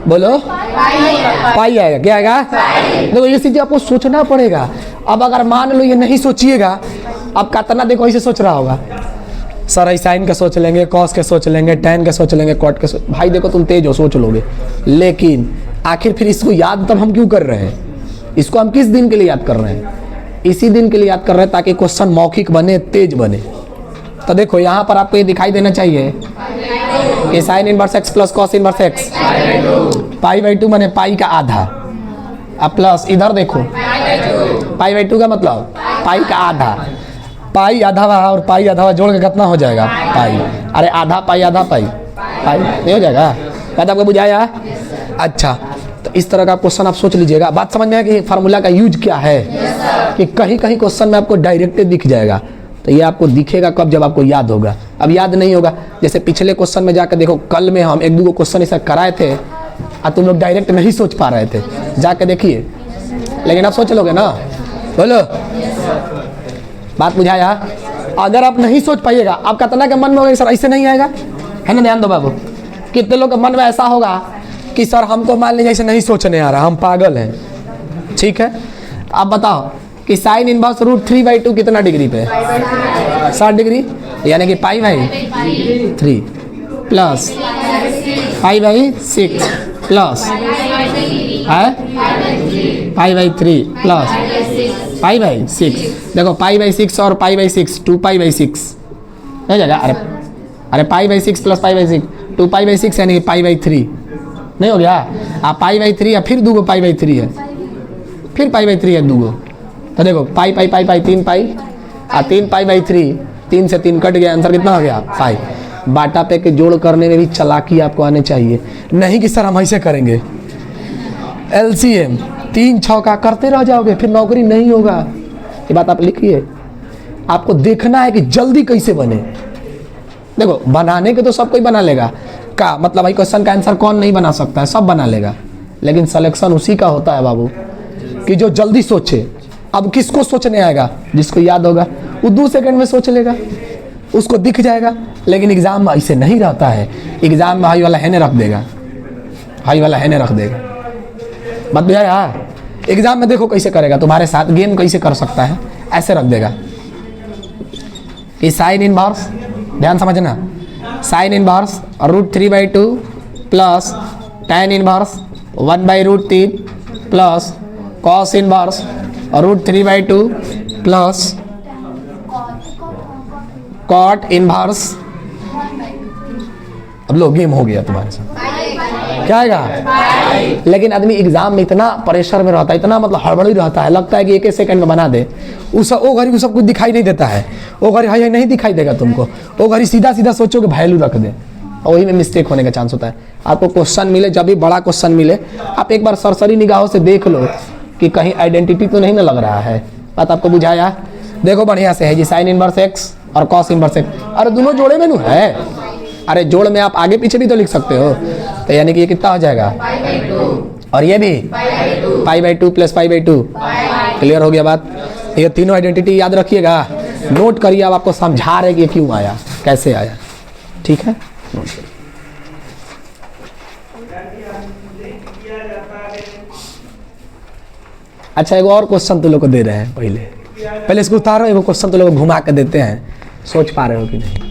बोलो पाई आएगा। क्या आएगा? देखो ये चीज़ आपको सोचना पड़ेगा। अब अगर मान लो ये नहीं सोचिएगा, अब कितना देखो ऐसे सोच रहा होगा, सर साइन का सोच लेंगे, कॉस के सोच लेंगे, टैन का सोच लेंगे, कॉट के भाई देखो तुम तेज हो, सोच लोगे, लेकिन आखिर फिर इसको याद तब हम क्यों कर रहे हैं? इसको हम किस दिन के लिए याद कर रहे हैं? इसी दिन के लिए याद कर रहे हैं ताकि क्वेश्चन मौखिक बने, तेज बने। तो देखो यहाँ पर आपको ये दिखाई देना चाहिए कि sine inverse x plus cos inverse x pi by 2 माने पाई का आधा, अब प्लस इधर देखो पाई बाई 2 का मतलब पाई का आधा, पाई आधा और पाई आधा जोड़ के कितना हो जाएगा? पाई। अरे आधा पाई आधा पाई, पाई नहीं हो जाएगा? बात आपको बुझाया? अच्छा, तो इस तरह का क्वेश्चन आप सोच लीजिएगा। बात समझ में आया कि फार्मूला का यूज क्या है? कि कहीं कहीं क्वेश्चन में आपको डायरेक्ट दिख जाएगा, तो ये आपको दिखेगा कब? जब आपको याद होगा। अब याद नहीं होगा, जैसे पिछले क्वेश्चन में जाकर देखो, कल में हम एक दो क्वेश्चन ऐसा कराए थे और तुम लोग डायरेक्ट नहीं सोच पा रहे थे, जाके देखिए, लेकिन आप सोच लोगे ना? बोलो, बात बुझाया? अगर आप नहीं सोच पाइएगा, आप कितना के मन में होगा सर ऐसे नहीं आएगा, है ना? ध्यान दो बाबू, कितने लोग के मन में ऐसा होगा कि सर हमको मान लीजिए ऐसे नहीं सोचने आ रहा, हम पागल हैं। ठीक है, आप बताओ कि साइन इनवर्स रूट 3/2 कितना डिग्री पे? 60 डिग्री, यानी कि pi by 3 plus pi by 6 plus pi by 3 plus pi by 6। देखो पाई बाई 6 और पाई बाई 6 2 पाई बाई 6 नहीं जाएगा? अरे pi by 6 plus pi by 6 2 pi by 6 यानी कि पाई बाई 3 नहीं हो गया? आप पाई बाई 3 या फिर दूगो पाई बाई 3 है, फिर पाई बाई 3 है दूगो, तो देखो पाई पाई पाई पाई 3 पाई और 3 पाई बाई 3, 3 से 3 कट गया, आंसर कितना हो गया? पाई। बाटा पे के जोड़ करने में भी चालाकी आपको आने चाहिए, नहीं कि सर हम ऐसे करेंगे एलसीएम 3 छक्का करते रह जाओगे, फिर नौकरी नहीं होगा। ये बात आप लिखिए। आपको देखना है कि जल्दी कैसे बने। देखो बनाने के तो सब कोई बना लेगा, का मतलब भाई क्वेश्चन का आंसर कौन नहीं बना सकता है? सब बना लेगा, लेकिन सिलेक्शन उसी का होता है बाबू कि जो जल्दी सोचे। अब किसको सोचने आएगा? जिसको याद होगा, वो 2 सेकंड में सोच लेगा, उसको दिख जाएगा। लेकिन एग्जाम में ऐसे नहीं रहता है, एग्जाम में हाई वाला हैने रख देगा, हाई वाला हैने रख देगा। बात भैया यार, एग्जाम में देखो कैसे करेगा, तुम्हारे साथ गेम कैसे कर सकता है, ऐसे रख देगा कि साइन इनवर्स, ध्यान समझना, sine inverse root 3/2 plus tan inverse 1/√3 plus cos inverse root 3/2 plus cot inverse. अब लो गेम हो गया तुम्हारे साथ, क्या आएगा? लेकिन आदमी एग्जाम में इतना प्रेशर में रहता है, इतना मतलब हड़बड़ी रहता है, लगता है कि एक सेकंड में बना दे, उस वो घड़ी सब कुछ दिखाई नहीं देता है, वो घड़ी हाई नहीं दिखाई देगा तुमको, वो घड़ी सीधा सीधा सोचो कि वैल्यू रख दे, और वही में मिस्टेक होने का चांस होता है। आपको क्वेश्चन मिले, जब भी बड़ा क्वेश्चन मिले, आप एक बार सरसरी निगाहों से देख लो कि कहीं आइडेंटिटी तो नहीं ना लग रहा है। बात आपको बुझाया? देखो बढ़िया से है जी, साइन इनवर्स एक्स और कॉस इनवर्स एक्स, अरे दोनों जोड़े में है। अरे जोड़ में आप आगे पीछे भी तो लिख सकते हो, तो यानी कि ये कितना हो जाएगा? और ये भी pi by 2 plus pi by 2। Clear हो गया बात? ये तीनों आइडेंटिटी याद रखिएगा, नोट करिए। अब आपको समझा रहे कि क्यों आया, कैसे आया, ठीक है? नोट करिए। अच्छा, एक और क्वेश्चन तो लोग को दे रहे हैं, पहले इसको उतारो, एगो क्वेश्चन तो लोग घुमा के देते हैं, सोच पा रहे हो कि नहीं?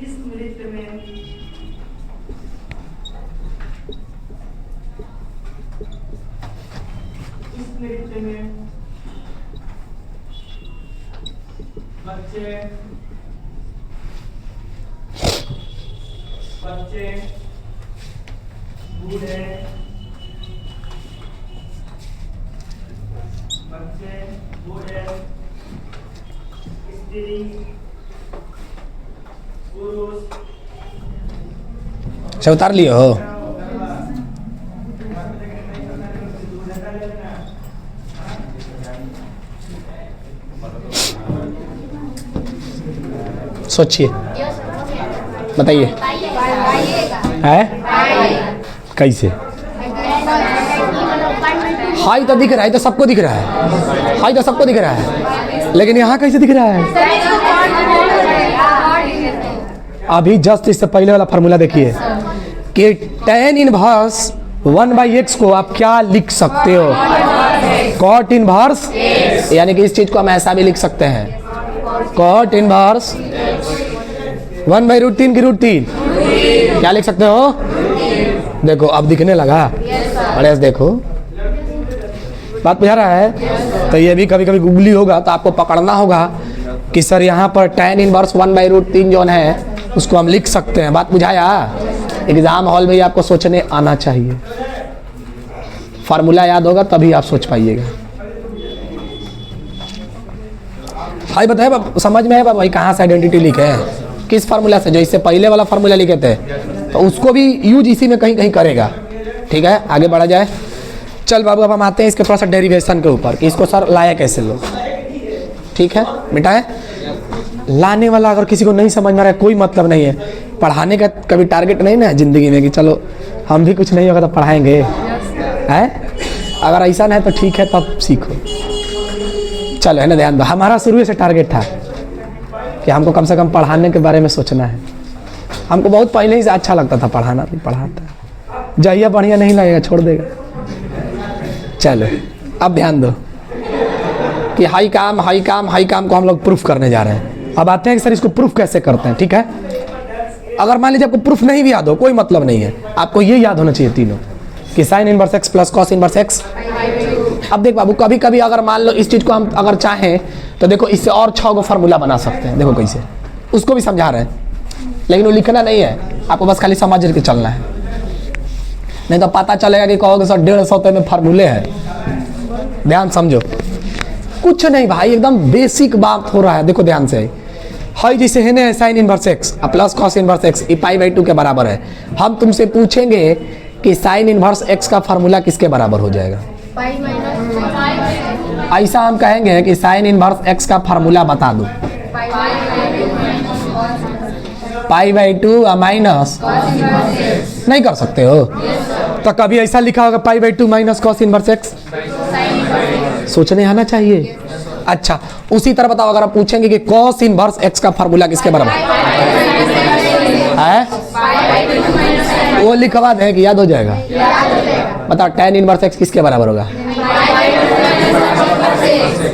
इस नृत्य में बच्चे बूढ़े, बच्चे बूढ़े, स्त्री पुरुष। अच्छा उतार लिए हो? सोचिए, बताइए है कैसे? हाई तो दिख रहा है, तो सबको दिख रहा है, हाई तो सबको दिख रहा है, लेकिन यहाँ कैसे दिख रहा है? अभी जस्ट इससे पहले वाला फार्मूला देखिए, कि tan इनवर्स 1/x को आप क्या लिख सकते हो? cot इनवर्स, यानी कि इस चीज को हम ऐसा भी लिख सकते हैं, cot इनवर्स 1/√3 की √3 क्या लिख सकते हो? देखो अब दिखने लगा, बड़े से देखो, बात बुझा रहा है? तो ये भी कभी कभी गूगली होगा तो आपको पकड़ना होगा कि सर यहाँ पर tan इनवर्स 1/√3 जो है उसको हम लिख सकते हैं। बात बुझाया? एग्जाम हॉल में ही आपको सोचने आना चाहिए, फार्मूला याद होगा तभी आप सोच पाइएगा। भाई बताए समझ में है भाई कहाँ से आइडेंटिटी लिखे हैं, किस फार्मूला से? जो इससे पहले वाला फार्मूला लिखे थे तो उसको भी यूज इसी में कहीं कहीं करेगा। ठीक है, आगे बढ़ा जाए। चल बाबू अब हम आते हैं इसके थोड़ा सा डेरिवेशन के ऊपर कि इसको सर लाया कैसे लोग। ठीक है, मिटाए लाने वाला अगर किसी को नहीं समझ में आ रहा है कोई मतलब नहीं है, पढ़ाने का कभी टारगेट नहीं ना जिंदगी में कि चलो हम भी कुछ नहीं होगा तो पढ़ाएंगे, है? अगर ऐसा नहीं है तो ठीक है तब सीखो। चलो है ना, ध्यान दो, हमारा शुरू से टारगेट था कि हमको कम से कम पढ़ाने के बारे में सोचना है। हमको बहुत पहले ही से अच्छा लगता था पढ़ाना, भी पढ़ाता, जाइए बढ़िया नहीं लगेगा छोड़ देगा। चलो अब ध्यान दो कि हाई काम को हम लोग प्रूफ करने जा रहे हैं। अब आते हैं कि सर इसको प्रूफ कैसे करते हैं। ठीक है, अगर मान लीजिए आपको प्रूफ नहीं भी याद हो कोई मतलब नहीं है, आपको ये याद होना चाहिए तीनों कि sine inverse x plus cos inverse x। अब देख बाबू, कभी कभी अगर मान लो इस चीज को हम अगर चाहें तो देखो इससे और 6 गो फार्मूला बना सकते हैं। देखो कैसे, उसको भी समझा रहे हैं लेकिन वो लिखना नहीं है, आपको बस खाली समझ के चलना है, नहीं तो पता चलेगा कि कहोगे सर 150 में फार्मूले हैं। ध्यान समझो, कुछ नहीं भाई, एकदम बेसिक बात हो रहा है। देखो ध्यान से, हाई जैसे है ना sine inverse x plus cos inverse x ये π/2 के बराबर है। हम तुमसे पूछेंगे कि साइन इनवर्स x का फार्मूला किसके बराबर हो जाएगा? ऐसा हम कहेंगे कि साइन इनवर्स x का फार्मूला बता दो, π/2 माइनस नहीं कर सकते हो तो कभी ऐसा लिखा होगा π/2 माइनस कॉस इनवर्स x, सोचने आना चाहिए। अच्छा उसी तरह बताओ, अगर आप पूछेंगे कि कॉस इनवर्स x का फार्मूला किसके बराबर है, वो लिखवा दे कि याद हो जाएगा। बताओ tan इनवर्स x किसके बराबर होगा?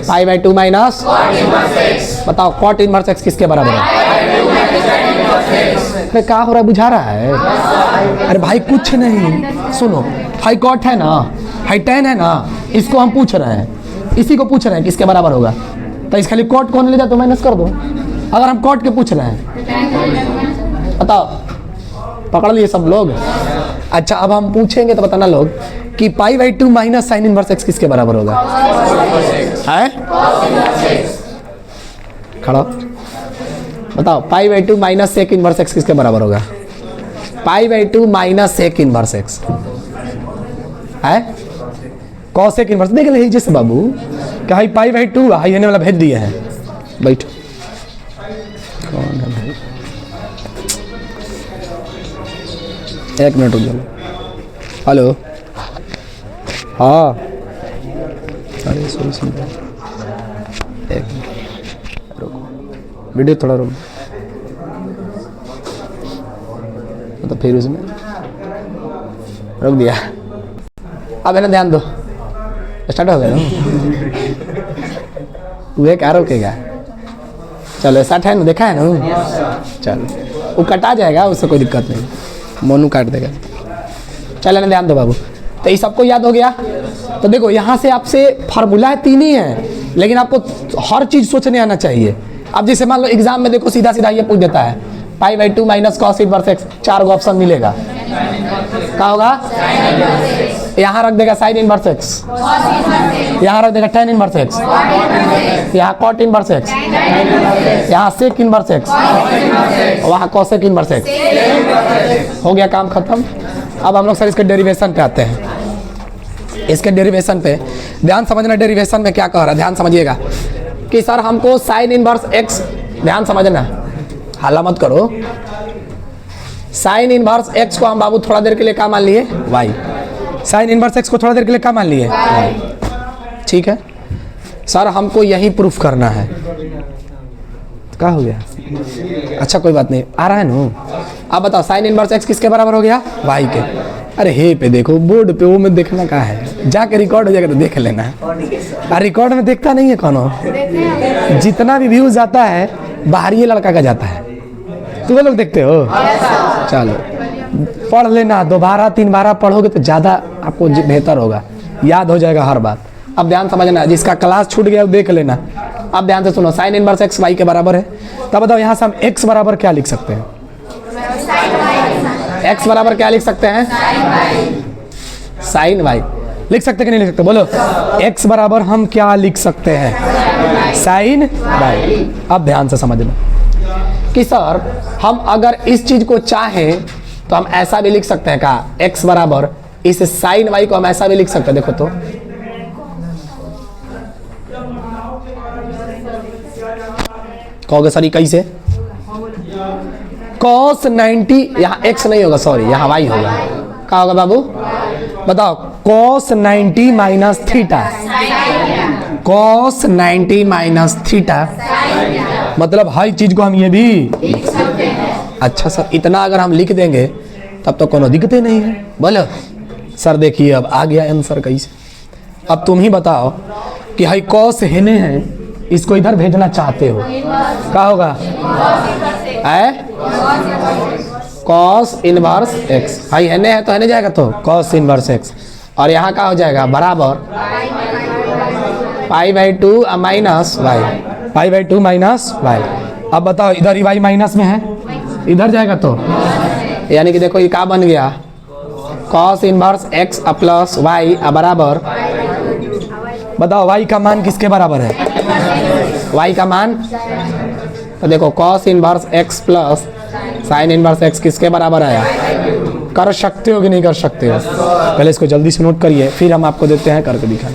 π/2 माइनस, बताओ cot इनवर्स x किसके बराबर है? अरे क्या हो रहा है, बुझा रहा है? अरे भाई कुछ नहीं, सुनो, हाई कॉट है ना, हाई tan है ना, इसको हम पूछ रहे हैं, इसी को पूछ रहे हैं किसके बराबर होगा, तो इस खाली कॉट कौन ले जाए तो माइनस कर दो। अगर हम कॉट के पूछ रहे हैं, बताओ, पकड़ लिए सब लोग? अच्छा अब हम पूछेंगे तो बताना लोग कि π/2 माइनस साइन इनवर्स x किसके बराबर होगा? है खड़ा बताओ, π/2 माइनस सेक इनवर्स x किसके बराबर होगा? π/2 माइनस सेक इनवर्स x है कॉसेक इनवर्स। देख ले जैसे बाबू क्या हाई π/2 हाई होने वाला भेज दिए हैं। बैठो, कौन है भाई? एक मिनट रुक जाओ। हेलो, हाँ, अरे सॉरी सुन, एक मिनट रुको, वीडियो थोड़ा रुक, तो फिर उसमें रुक दिया। अब है ना, ध्यान दो, स्टार्ट हो गया ना, वह क्या रोकेगा? चलो 60 है ना, देखा है ना, चलो वो कटा जाएगा, उससे कोई दिक्कत नहीं, मोनू काट देगा। चलो ना, ध्यान दो बाबू, तो ये सबको याद हो गया। तो देखो यहाँ से आपसे फार्मूला 3 ही है, लेकिन आपको हर चीज सोचने आना चाहिए। अब जैसे मान लो एग्जाम में देखो सीधा सीधा ये पूछ देता है π/2 माइनस कॉस इनवर्स x, 4 गो ऑप्शन मिलेगा, क्या होगा? यहाँ रख देगा साइन इनवर्स x, यहाँ रख देगा tan इनवर्स x, यहाँ cot इनवर्स x, यहाँ सेक इनवर्स x, वहाँ कॉसेक इनवर्स x। हो गया काम खत्म। अब हम लोग सर इसके डेरिवेशन पे आते हैं। इसके डेरिवेशन पे ध्यान समझना, डेरिवेशन में क्या कह रहा है ध्यान समझिएगा कि सर हमको साइन इनवर्स x, ध्यान समझना, हाला मत करो, साइन इनवर्स x को हम बाबू थोड़ा देर के लिए क्या मान लिए? y। साइन इनवर्स x को थोड़ा देर के लिए क्या मान लिए? y। ठीक है सर, हमको यही प्रूफ करना है। क्या हो गया? अच्छा कोई बात नहीं, आ रहा है ना। अब बताओ साइन इनवर्स एक्स किसके बराबर हो गया? वाई के। अरे हे पे देखो, बोर्ड पे, वो में देखना कहाँ है, जाके रिकॉर्ड हो जाएगा तो देख लेना है। रिकॉर्ड में देखता नहीं है कौन? जितना भी व्यूज आता है बाहरी लड़का का जाता है, तुम लोग देखते हो? चलो पढ़ लेना, 2 बार 3 बार पढ़ोगे तो ज़्यादा आपको बेहतर होगा, याद हो जाएगा हर बात। अब ध्यान समझना, जिसका क्लास छूट गया वो देख लेना। अब ध्यान से सुनो, साइन इनवर्स एक्स वाई के बराबर है, तब बताओ यहाँ से हम एक्स बराबर क्या लिख सकते हैं? एक्स बराबर क्या लिख सकते हैं? Sine y. लिख सकते कि नहीं लिख सकते? बोलो, एक्स बराबर हम क्या लिख सकते हैं? Sine y. अब ध्यान से समझना कि सर हम अगर इस चीज को चाहें तो हम ऐसा भी लिख सकते हैं का, एक्स बराबर इस साइन वाई को हम ऐसा भी लिख सकते हैं। देखो तो कहोगे सर कैसे? cos 90, यहाँ x नहीं होगा, सॉरी यहाँ y होगा। क्या होगा बाबू? बताओ, cos 90 minus theta, cos 90 minus theta, मतलब हर चीज को हम ये भी लिख सकते हैं। अच्छा सर, इतना अगर हम लिख देंगे तब तो कोनो दिक्कत ही नहीं है। बोलो सर, देखिए अब आ गया आंसर कैसे। अब तुम ही बताओ कि हाई cos हेने है, इसको इधर भेजना चाहते हो, क्या होगा? cos इनवर्स x, हाई हेने है तो हेने जाएगा तो cos इनवर्स x, और यहाँ क्या हो जाएगा? बराबर π/2 माइनस वाई, π/2 माइनस वाई। अब बताओ, इधर ही y माइनस में है, इधर जाएगा तो, यानी कि देखो ये क्या बन गया? cos inverse x plus y बराबर, बताओ y का मान किसके बराबर है? y का मान, तो देखो cos inverse x plus sine inverse x किसके बराबर आया? कर सकते हो कि नहीं कर सकते हो? पहले इसको जल्दी से नोट करिए, फिर हम आपको देते हैं करके दिखाएं।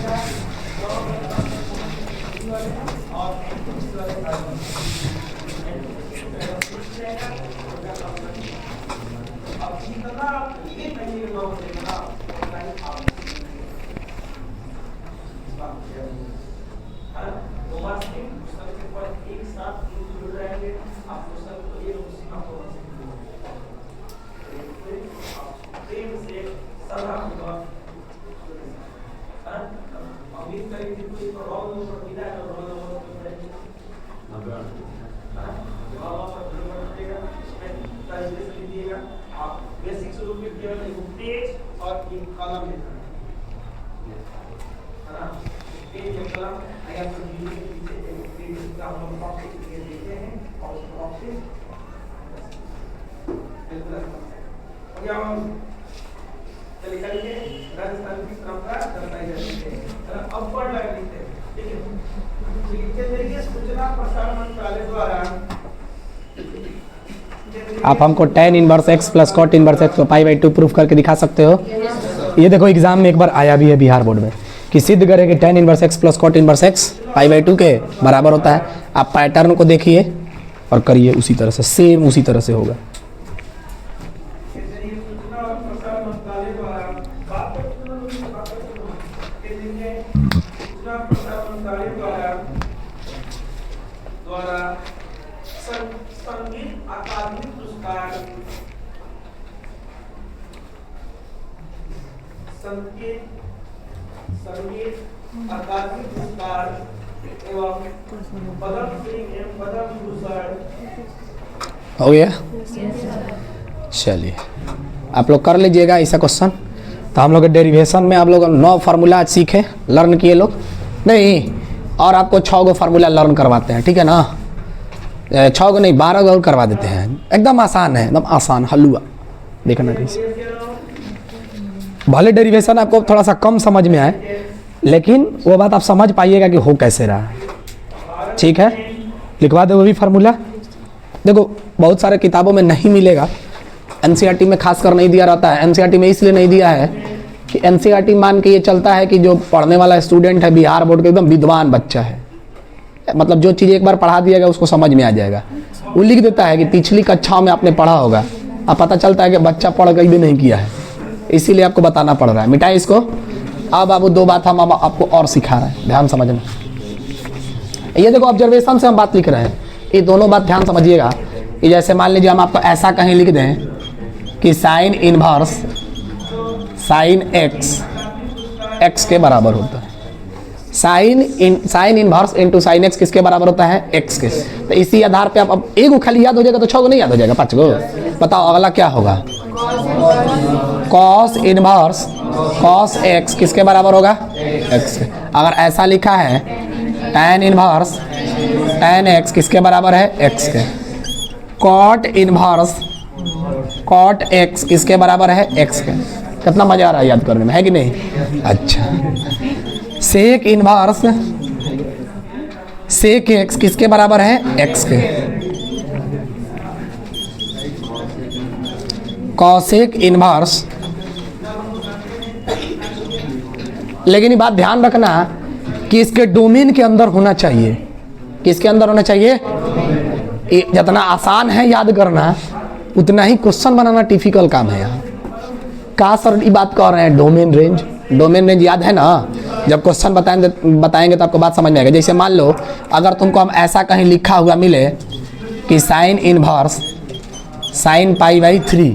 आप हमको tan inverse x plus cot inverse x को π/2 प्रूफ करके दिखा सकते हो? ये देखो एग्जाम में एक बार आया भी है बिहार बोर्ड में कि सिद्ध करें कि tan inverse x plus cot inverse x π/2 के बराबर होता है। आप पैटर्न को देखिए और करिए उसी तरह से, सेम उसी तरह से होगा। हो गया? चलिए आप लोग कर लीजिएगा ऐसा क्वेश्चन। तो हम लोग डेरिवेशन में आप लोग 9 फार्मूला आज सीखे, लर्न किए लोग नहीं, और आपको 6 गो फार्मूला लर्न करवाते हैं, ठीक है ना? 6 गो नहीं 12 गो करवा देते हैं, एकदम आसान है, एकदम आसान हलवा। देखना कैसे, भले डेरिवेशन आपको थोड़ा सा कम समझ में आए, लेकिन वो बात आप समझ पाइएगा कि हो कैसे रहा है। ठीक है, लिखवा दो वो भी फार्मूला। देखो बहुत सारे किताबों में नहीं मिलेगा, एनसीईआरटी में खासकर नहीं दिया रहता है। एनसीईआरटी में इसलिए नहीं दिया है कि एनसीईआरटी मान के ये चलता है कि जो पढ़ने वाला स्टूडेंट है बिहार बोर्ड का एकदम विद्वान बच्चा है, मतलब जो चीज़ एक बार पढ़ा दिया गया उसको समझ में आ जाएगा। वो लिख देता है कि पिछली कक्षाओं में आपने पढ़ा होगा, अब पता चलता है कि बच्चा पढ़ कर भी नहीं किया है, इसीलिए आपको बताना पड़ रहा है। मिटाए इसको। अब आप 2 बात हम आपको और सिखा रहे हैं, ध्यान समझना। ये देखो ऑब्जर्वेशन से हम बात लिख रहे हैं, ये दोनों बात ध्यान समझिएगा कि जैसे मान लीजिए हम आपको ऐसा कहीं लिख दें कि साइन इनवर्स साइन एक्स के बराबर होता है। Sine inverse into sine x किसके बराबर होता है? एक्स के। तो इसी आधार पे आप अब एक गो खाली याद हो जाएगा तो 6 गो नहीं याद हो जाएगा, 5 गो। बताओ अगला क्या होगा? कॉस इनवर्स कॉस एक्स किसके बराबर होगा? एक्स के। अगर ऐसा लिखा है tan इनवर्स tan एक्स किसके बराबर है? एक्स के। कॉट इनवर्स कॉट एक्स किसके बराबर है? एक्स के। कितना मजा आ रहा है याद करने में, है कि नहीं? अच्छा, सेक इनवर्स सेक एक्स किसके बराबर है? एक्स के। कॉसेक इनवर्स, लेकिन ये बात ध्यान रखना कि इसके डोमेन के अंदर होना चाहिए। किसके अंदर होना चाहिए? ये जितना आसान है याद करना उतना ही क्वेश्चन बनाना डिफिकल्ट काम है। यहाँ कहाँ सर ये बात कह रहे हैं? डोमेन रेंज, डोमेन रेंज याद है ना? जब क्वेश्चन बताएंगे तो आपको बात समझ में आएगा। जैसे मान लो अगर तुमको हम ऐसा कहीं लिखा हुआ मिले कि sine inverse sine pi by 3,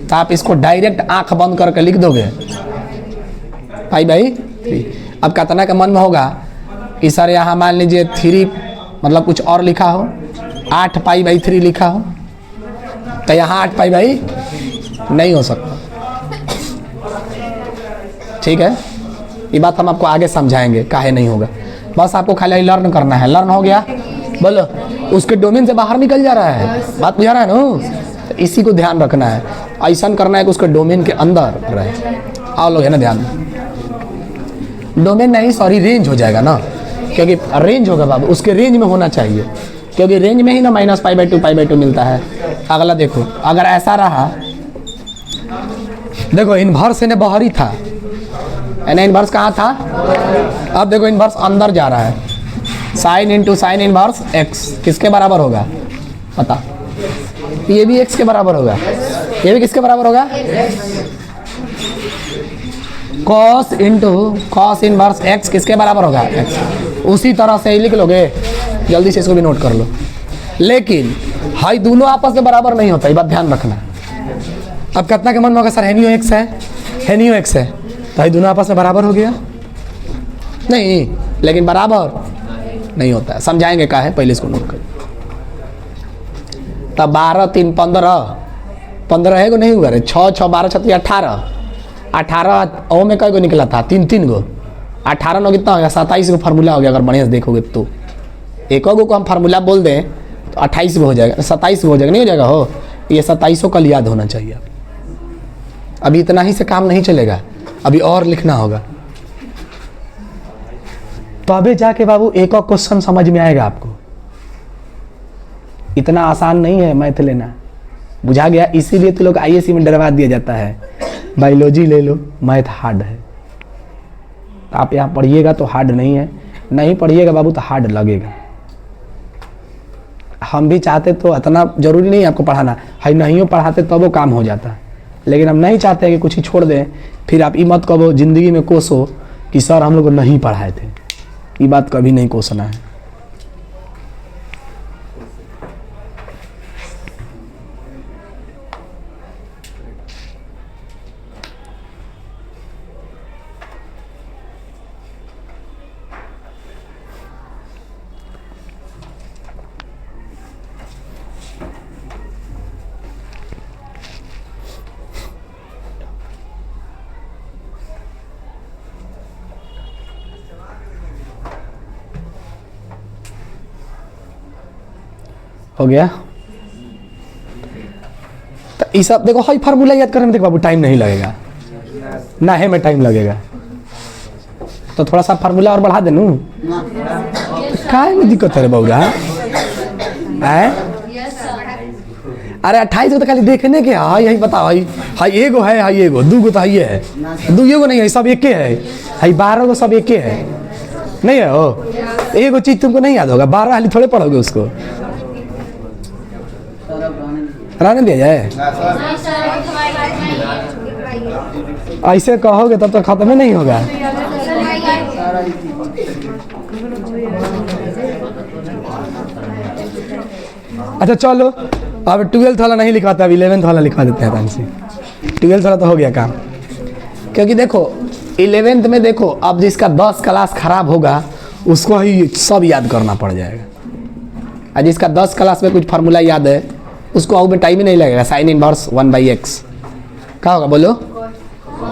तो आप इसको डायरेक्ट आंख बंद करके लिख दोगे पाई बाई 3। अब कितना का मन में होगा कि सर यहाँ मान लीजिए 3 मतलब कुछ और लिखा हो, 8 पाई बाई 3 लिखा हो, तो यहाँ 8 पाई बाई नहीं हो सकता। ठीक है, ये बात हम आपको आगे समझाएंगे काहे नहीं होगा। बस आपको खाली लर्न करना है। लर्न हो गया, बोलो उसके डोमेन से बाहर निकल जा रहा है, बात बुझा रहा है ना? तो इसी को ध्यान रखना है, ऐसा करना है कि उसके डोमेन के अंदर रहे। आओ लोग है ना ध्यान, डोमेन नहीं सॉरी रेंज हो जाएगा ना, क्योंकि रेंज होगा बाबू, उसके रेंज में होना चाहिए, क्योंकि रेंज में ही ना -π/2 मिलता है। अगला देखो, अगर ऐसा रहा, देखो इनवर्स ने बाहरी था, इनवर्स कहाँ था? अब देखो इनवर्स अंदर जा रहा है। Sine into sine inverse x किसके बराबर होगा? पता, ये भी एक्स के बराबर होगा, ये भी किसके बराबर होगा? Cos into cos inverse x किसके बराबर होगा? एक्स। उसी तरह से ही लिख लोगे, जल्दी से इसको भी नोट कर लो। लेकिन हाई दोनों आपस में बराबर नहीं होता, ये बात ध्यान रखना। अब कितना के मन में होगा सर हेनियो एक्स है, हेनियो एक्स है, तो हाई दोनों आपस में बराबर हो गया? नहीं, लेकिन बराबर नहीं होता है। समझाएंगे क्या है, पहले इसको नोट कर। तब 12 3 15 है को नहीं हुआ रे? 6 6 12 6 18 18 ओ में कई गो निकला था? 3 गो। 18 9 कितना हो गया? 27 गो फार्मूला हो गया। अगर बढ़िया से देखोगे तो एक गो को हम फार्मूला बोल दें तो 28 गो हो जाएगा, 27 गो हो जाएगा, नहीं हो जाएगा? हो, ये 27 कल याद होना चाहिए। अभी इतना ही से काम नहीं चलेगा, अभी और लिखना होगा, तो अबे जाके बाबू एक और क्वेश्चन समझ में आएगा आपको। इतना आसान नहीं है मैथ लेना, बुझा गया? इसीलिए तो लोग IAC में डरवा दिया जाता है, बायोलॉजी ले लो मैथ हार्ड है। तो आप यहाँ पढ़िएगा तो हार्ड नहीं है, नहीं पढ़िएगा बाबू तो हार्ड लगेगा। हम भी चाहते तो इतना जरूरी नहीं है आपको पढ़ाना, है नहीं पढ़ाते तब वो काम हो जाता है, लेकिन हम नहीं चाहते कि कुछ ही छोड़ दें, फिर आप ये मत कहो जिंदगी में कोसो कि सर हम लोग को नहीं पढ़ाए थे। ये बात कभी नहीं कोसना है। हो गया? तो ये सब देखो, हाई फार्मूला याद करने में देखो बाबू टाइम नहीं लगेगा, ना है में टाइम लगेगा, तो थोड़ा सा फार्मूला और बढ़ा देनू। काय में दिक्कत है बाबूरा? अरे 28 को तो खाली देखने के हाँ यही बताओ, हाई एगो है, हाई एगो, 2 गो तो हाई है, 2 एगो नहीं है, सब एके है। हाई 12 को सब एके है, नहीं है? हो, एगो चीज तुमको नहीं याद होगा, 12 हाली थोड़े पढ़ोगे उसको, रहने दिया जाए। ऐसे कहोगे तब तो खत्म ही नहीं होगा। अच्छा चलो, अब 12th वाला नहीं लिखवाता, अब 11th वाला लिखवा देते हैं आराम से। 12th वाला तो हो गया काम, क्योंकि देखो 11th में देखो अब जिसका 10 क्लास खराब होगा उसको ही सब याद करना पड़ जाएगा, और जिसका 10 क्लास में कुछ फार्मूला याद है उसको अब में टाइम ही नहीं लगेगा। साइन इनवर्स 1/x क्या होगा बोलो?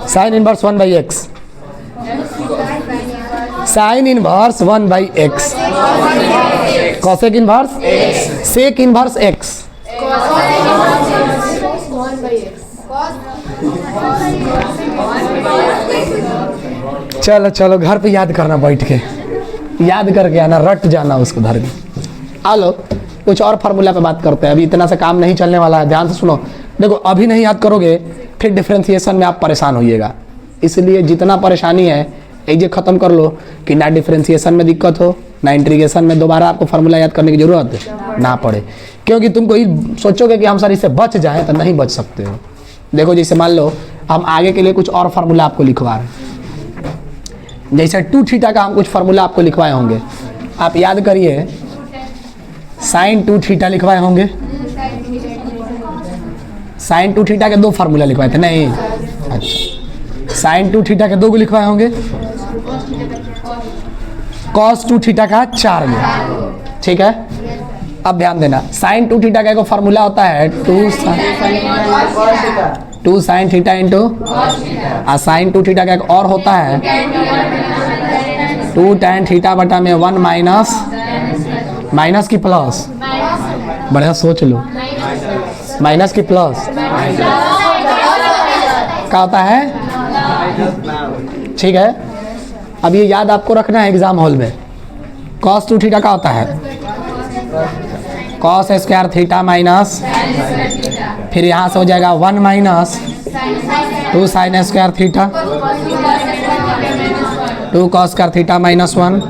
Sine inverse 1/x, sine inverse 1/x, cosec inverse, sec inverse x, चलो चलो घर पे याद करना, बैठ के याद करके आना, रट जाना उसको धर के। आ लो कुछ और फार्मूला पे बात करते हैं, अभी इतना से काम नहीं चलने वाला है, ध्यान से सुनो। देखो अभी नहीं याद करोगे फिर डिफरेंशिएशन में आप परेशान होइएगा, इसलिए जितना परेशानी है एक जे खत्म कर लो कि ना डिफरेंशिएशन में दिक्कत हो, ना इंटीग्रेशन में दोबारा आपको फार्मूला याद करने की जरूरत ना पड़े। क्योंकि तुम कोई सोचोगे कि हम सर इससे बच जाएं तो नहीं बच सकते हो। देखो जैसे मान लो हम आगे के लिए कुछ और फार्मूला आपको लिखवा रहे हैं, जैसे 2 थीटा का हम कुछ फार्मूला आपको लिखवाए होंगे, आप याद करिए। साइन 2 थीटा लिखवाए होंगे, साइन 2 थीटा के 2 फार्मूला लिखवाए थे नहीं? अच्छा, साइन 2 थीटा के 2 को लिखवाए होंगे, कॉस 2 थीटा का 4 गो, ठीक है। अब ध्यान देना, साइन 2 थीटा का एक फार्मूला होता है 2 साइन थीटा इंटू, और साइन 2 थीटा का एक और होता है 2 tan थीटा बटा में 1 माइनस की प्लस, बढ़िया सोच लो, माइनस की प्लस क्या होता है, ठीक है। अब ये याद आपको रखना है एग्जाम हॉल में। cos 2 थीटा का होता है cos स्क्वायर थीटा माइनस, फिर यहाँ से हो जाएगा 1 minus 2 sine square theta, 2 cos square theta minus 1।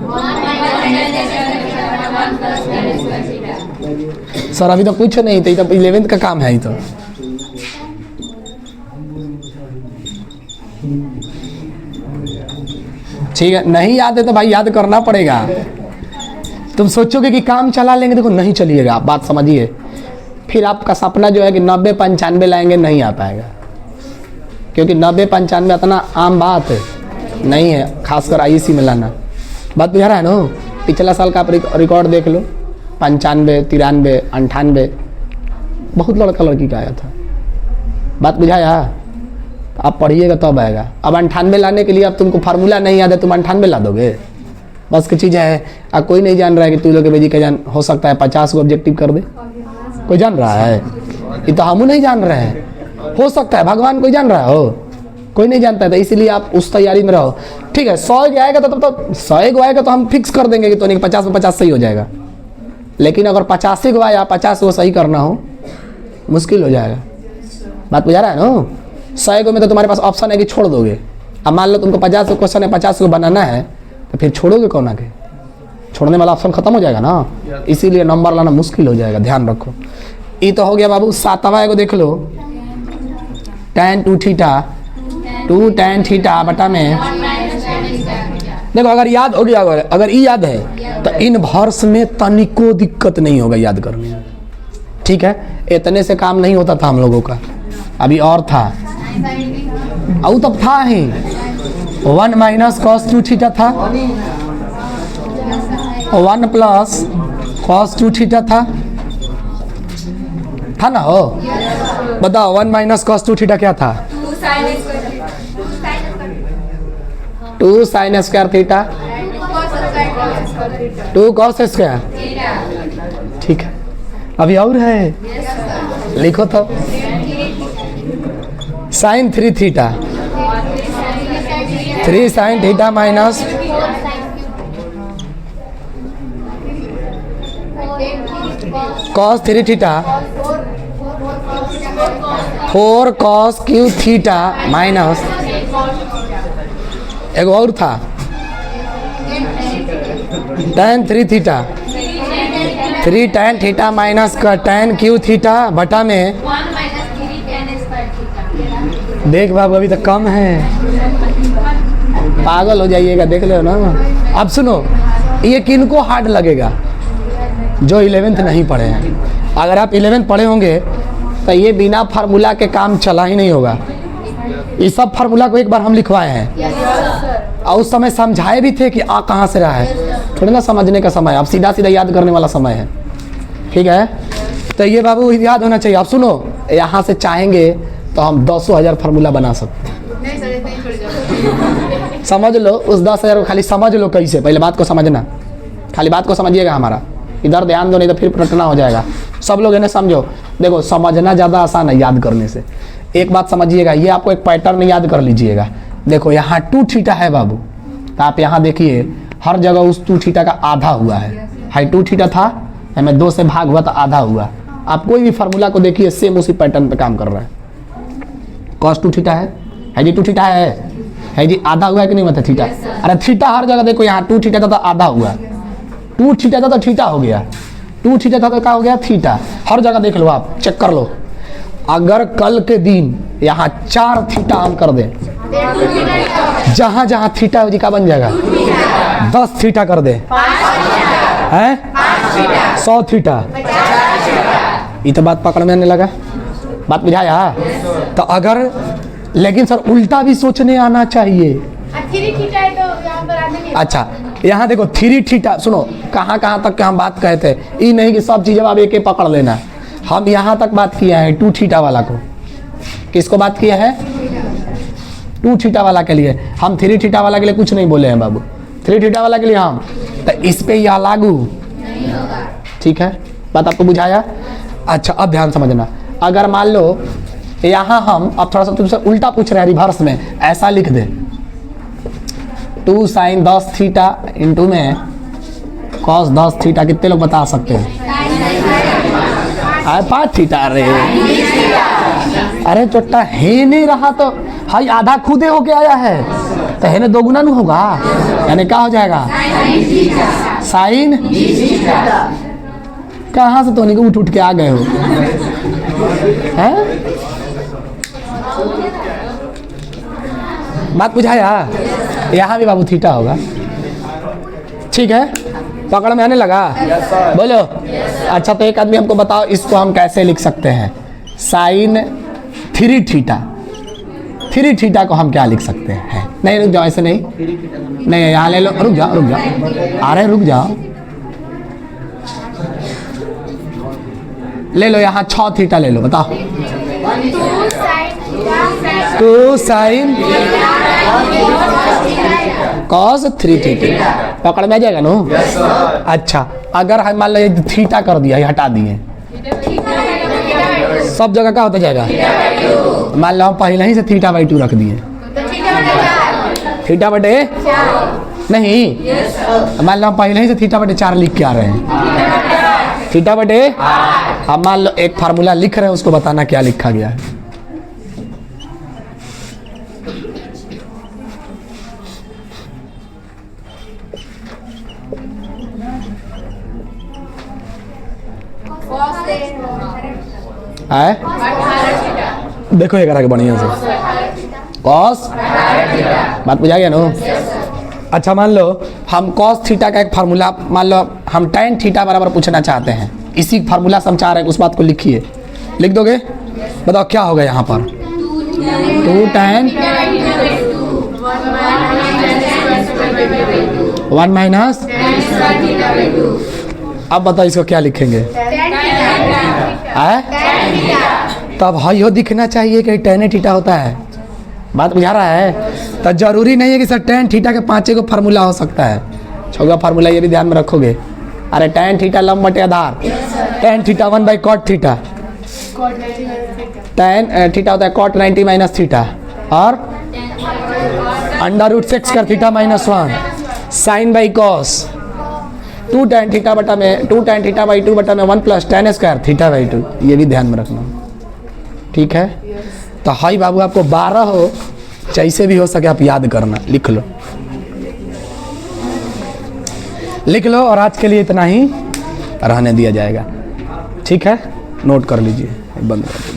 Sir अभी तो कुछ नहीं, तो 11th का काम है ये तो। ठीक है, नहीं याद है तो भाई याद करना पड़ेगा। तुम सोचोगे कि काम चला लेंगे, देखो नहीं चलिएगा, आप बात समझिए। फिर आपका सपना जो है कि 90-95 लाएंगे, नहीं आ पाएगा, क्योंकि 90-95 इतना आम बात नहीं है, खासकर IEC में लाना। बात बुझा रहा है ना? पिछला साल का आप रिकॉर्ड देख लो, 95, 93, 98, बहुत लड़का लड़की का आया था। बात बुझाया? आप पढ़िएगा तब आएगा। अब 98 लाने के लिए अब तुमको फार्मूला नहीं याद है, तुम 98 ला दोगे? बस की चीज़ है। अब कोई नहीं जान रहा है कि तू लोग के बेजी का जान हो सकता है 50 को ऑब्जेक्टिव कर दे, कोई जान रहा है? ये तो हम नहीं जान रहे हैं, हो सकता है भगवान कोई जान रहा हो, कोई नहीं जानता है। तो इसीलिए आप उस तैयारी में रहो, ठीक है। 100 आएगा तो तब तो 100 आएगा तो हम फिक्स कर देंगे कि तो नहीं 50 में 50 सही हो जाएगा। लेकिन अगर 85 को आया 50 को सही करना हो, मुश्किल हो जाएगा। बात बुझा रहा है ना? 100 को में तो तुम्हारे पास ऑप्शन है कि छोड़ दोगे। अब मान लो तुमको 50 को क्वेश्चन है, 50 को बनाना है, तो फिर छोड़ोगे कौन आगे? छोड़ने वाला ऑप्शन खत्म हो जाएगा ना, इसीलिए नंबर लाना मुश्किल हो जाएगा, ध्यान रखो। ये तो हो गया बाबू। 7वां को देख लो, tan 2 थीटा 2 tan थीटा बटा में, देखो अगर याद हो गया, अगर ये याद है तो इनवर्स में तनिको दिक्कत नहीं होगा याद करने में, ठीक है। इतने से काम नहीं होता था हम लोगों का, अभी और था, और तब था ही 1 माइनस cos 2 थीटा था, 1 प्लस cos 2 थीटा था ना? हो बताओ, 1 माइनस cos 2 थीटा क्या था? 2 sine square theta, 2 cos square, ठीक है। अभी और है, लिखो तो, sine 3 theta, 3 sine theta minus cos 3 theta, 4 cos cube theta minus, एक और था tan 3 theta, 3 tan theta minus का tan क्यू थीटा बटा में, देख बाबू अभी तक कम है, पागल हो जाइएगा, देख लो ना। अब सुनो, ये किनको हार्ड लगेगा? जो 11th नहीं पढ़े हैं। अगर आप 11th पढ़े होंगे तो ये बिना फार्मूला के काम चला ही नहीं होगा। इस सब फार्मूला को एक बार हम लिखवाए हैं और उस समय समझाए भी थे कि आ कहाँ से रहा है। थोड़ा ना समझने का समय, अब सीधा सीधा याद करने वाला समय है, ठीक है। तो ये बाबू याद होना चाहिए। आप सुनो, यहाँ से चाहेंगे तो हम 10,000 फार्मूला बना सकते हैं। समझ लो, उस 10,000 को खाली समझ लो कैसे। पहले बात को समझना, खाली बात को समझिएगा हमारा, इधर ध्यान दो नहीं तो फिर रटना हो जाएगा। सब लोग इन्हें समझो। देखो, समझना ज़्यादा आसान है याद करने से। एक बात समझिएगा, ये आपको एक पैटर्न याद कर लीजिएगा। देखो यहाँ 2 थीटा है बाबू, तो आप यहाँ देखिए हर जगह उस 2 थीटा का आधा हुआ है। हाई 2 थीटा था, हमें 2 से भाग हुआ तो आधा हुआ। आप कोई भी फार्मूला को देखिए, सेम उसी पैटर्न पे काम कर रहा है। cos 2 थीटा है जी, 2 थीटा है जी, आधा हुआ है कि नहीं मतलब थीटा? अरे थीटा हर जगह देखो, यहाँ 2 थीटा था तो आधा हुआ, 2 थीटा था तो थीटा हो गया, 2 थीटा था तो क्या हो गया? थीटा। हर जगह देख लो, आप चेक कर लो। अगर कल के दिन यहाँ 4 थीटा हम कर दें, जहाँ जहाँ थीटा हो जी का बन जाएगा? 10 थीटा कर दे हैं, 100 थीटा। ये तो बात पकड़ में आने लगा, बात बुझाया? तो अगर, लेकिन सर उल्टा भी सोचने आना चाहिए। अच्छा, यहाँ देखो 3 थीटा, सुनो कहाँ कहाँ तक हम बात कहे थे। ये नहीं कि सब चीज़ें आप एक पकड़ लेना। हम यहाँ तक बात किया है 2 थीटा वाला को। किसको बात किया है? 2 थीटा वाला के लिए। हम 3 थीटा वाला के लिए कुछ नहीं बोले हैं बाबू। 3 थीटा वाला के लिए हम, तो इस पे यह लागू नहीं होगा, ठीक है? बात आपको बुझाया? अच्छा, अब ध्यान समझना। अगर मान लो यहाँ हम, अब थोड़ा सा तुमसे उल्टा पूछ रहे हैं, रिवर्स में ऐसा लिख दे, 2 sin 10 थीटा इंटू में cos 10 थीटा। कितने लोग बता सकते हैं? 5 थीटा। अरे चोट्टा है नहीं रहा तो हाई आधा खुदे होके आया है, तो है ना 2 गुना नहीं होगा, यानी क्या हो जाएगा? साइन। कहाँ से तो नहीं उठ उठ के आ गए हो हैं? बात बुझाया? यहाँ भी बाबू थीटा होगा, ठीक है? पकड़ में आने लगा? बोलो। अच्छा, तो एक आदमी हमको बताओ, इसको हम कैसे लिख सकते हैं? Sign 3 theta. 3 थीटा को हम क्या लिख सकते हैं? नहीं रुक जाओ, ऐसे नहीं, यहाँ ले लो, रुक जाओ, अरे रुक जाओ, ले लो यहाँ 6 थीटा ले लो, बताओ। 2 साइन cos 3 थीटा। पकड़ में आ जाएगा नो? अच्छा, अगर हम मान लो थीटा कर दिया, ये हटा दिए, सब जगह क्या होता जाएगा? मान लो हम पहले ही से θ/2 रख दिए, θ/, नहीं, मान लो हम पहले ही से θ/4 लिख के आ रहे हैं, θ/, हम मान लो एक फार्मूला लिख रहे हैं, उसको बताना क्या लिखा गया है। देखो एक के बढ़िया से cos, बात बुझा गया नो? अच्छा, मान लो हम cos थीटा का एक फार्मूला, मान लो हम tan थीटा बराबर पूछना चाहते हैं, इसी फार्मूला से हम चाह रहे हैं, उस बात को लिखिए। लिख दोगे? बताओ क्या होगा यहाँ पर? 2 tan 1 माइनस, अब बताओ इसको क्या लिखेंगे? तब हाई दिखना चाहिए कि tan थीटा होता है। बात बुझा रहा है? तो जरूरी नहीं है कि सर tan थीटा के 5 को फार्मूला हो सकता है। 6वां फार्मूला ये भी ध्यान में रखोगे। अरे tan थीटा लंब बटे आधार, tan theta 1/cot theta, tan theta होता है cot 90 माइनस थीटा, और √6 कर theta -1 sine by cos 2 tan theta बटा में 2 tan θ/2 बटा में 1 प्लस tan स्क्वायर θ/2। ये भी ध्यान में रखना, ठीक है? तो हाई बाबू आपको 12 हो, जैसे भी हो सके आप याद करना, लिख लो, लिख लो। और आज के लिए इतना ही रहने दिया जाएगा, ठीक है? नोट कर लीजिए, बंद कर दीजिए।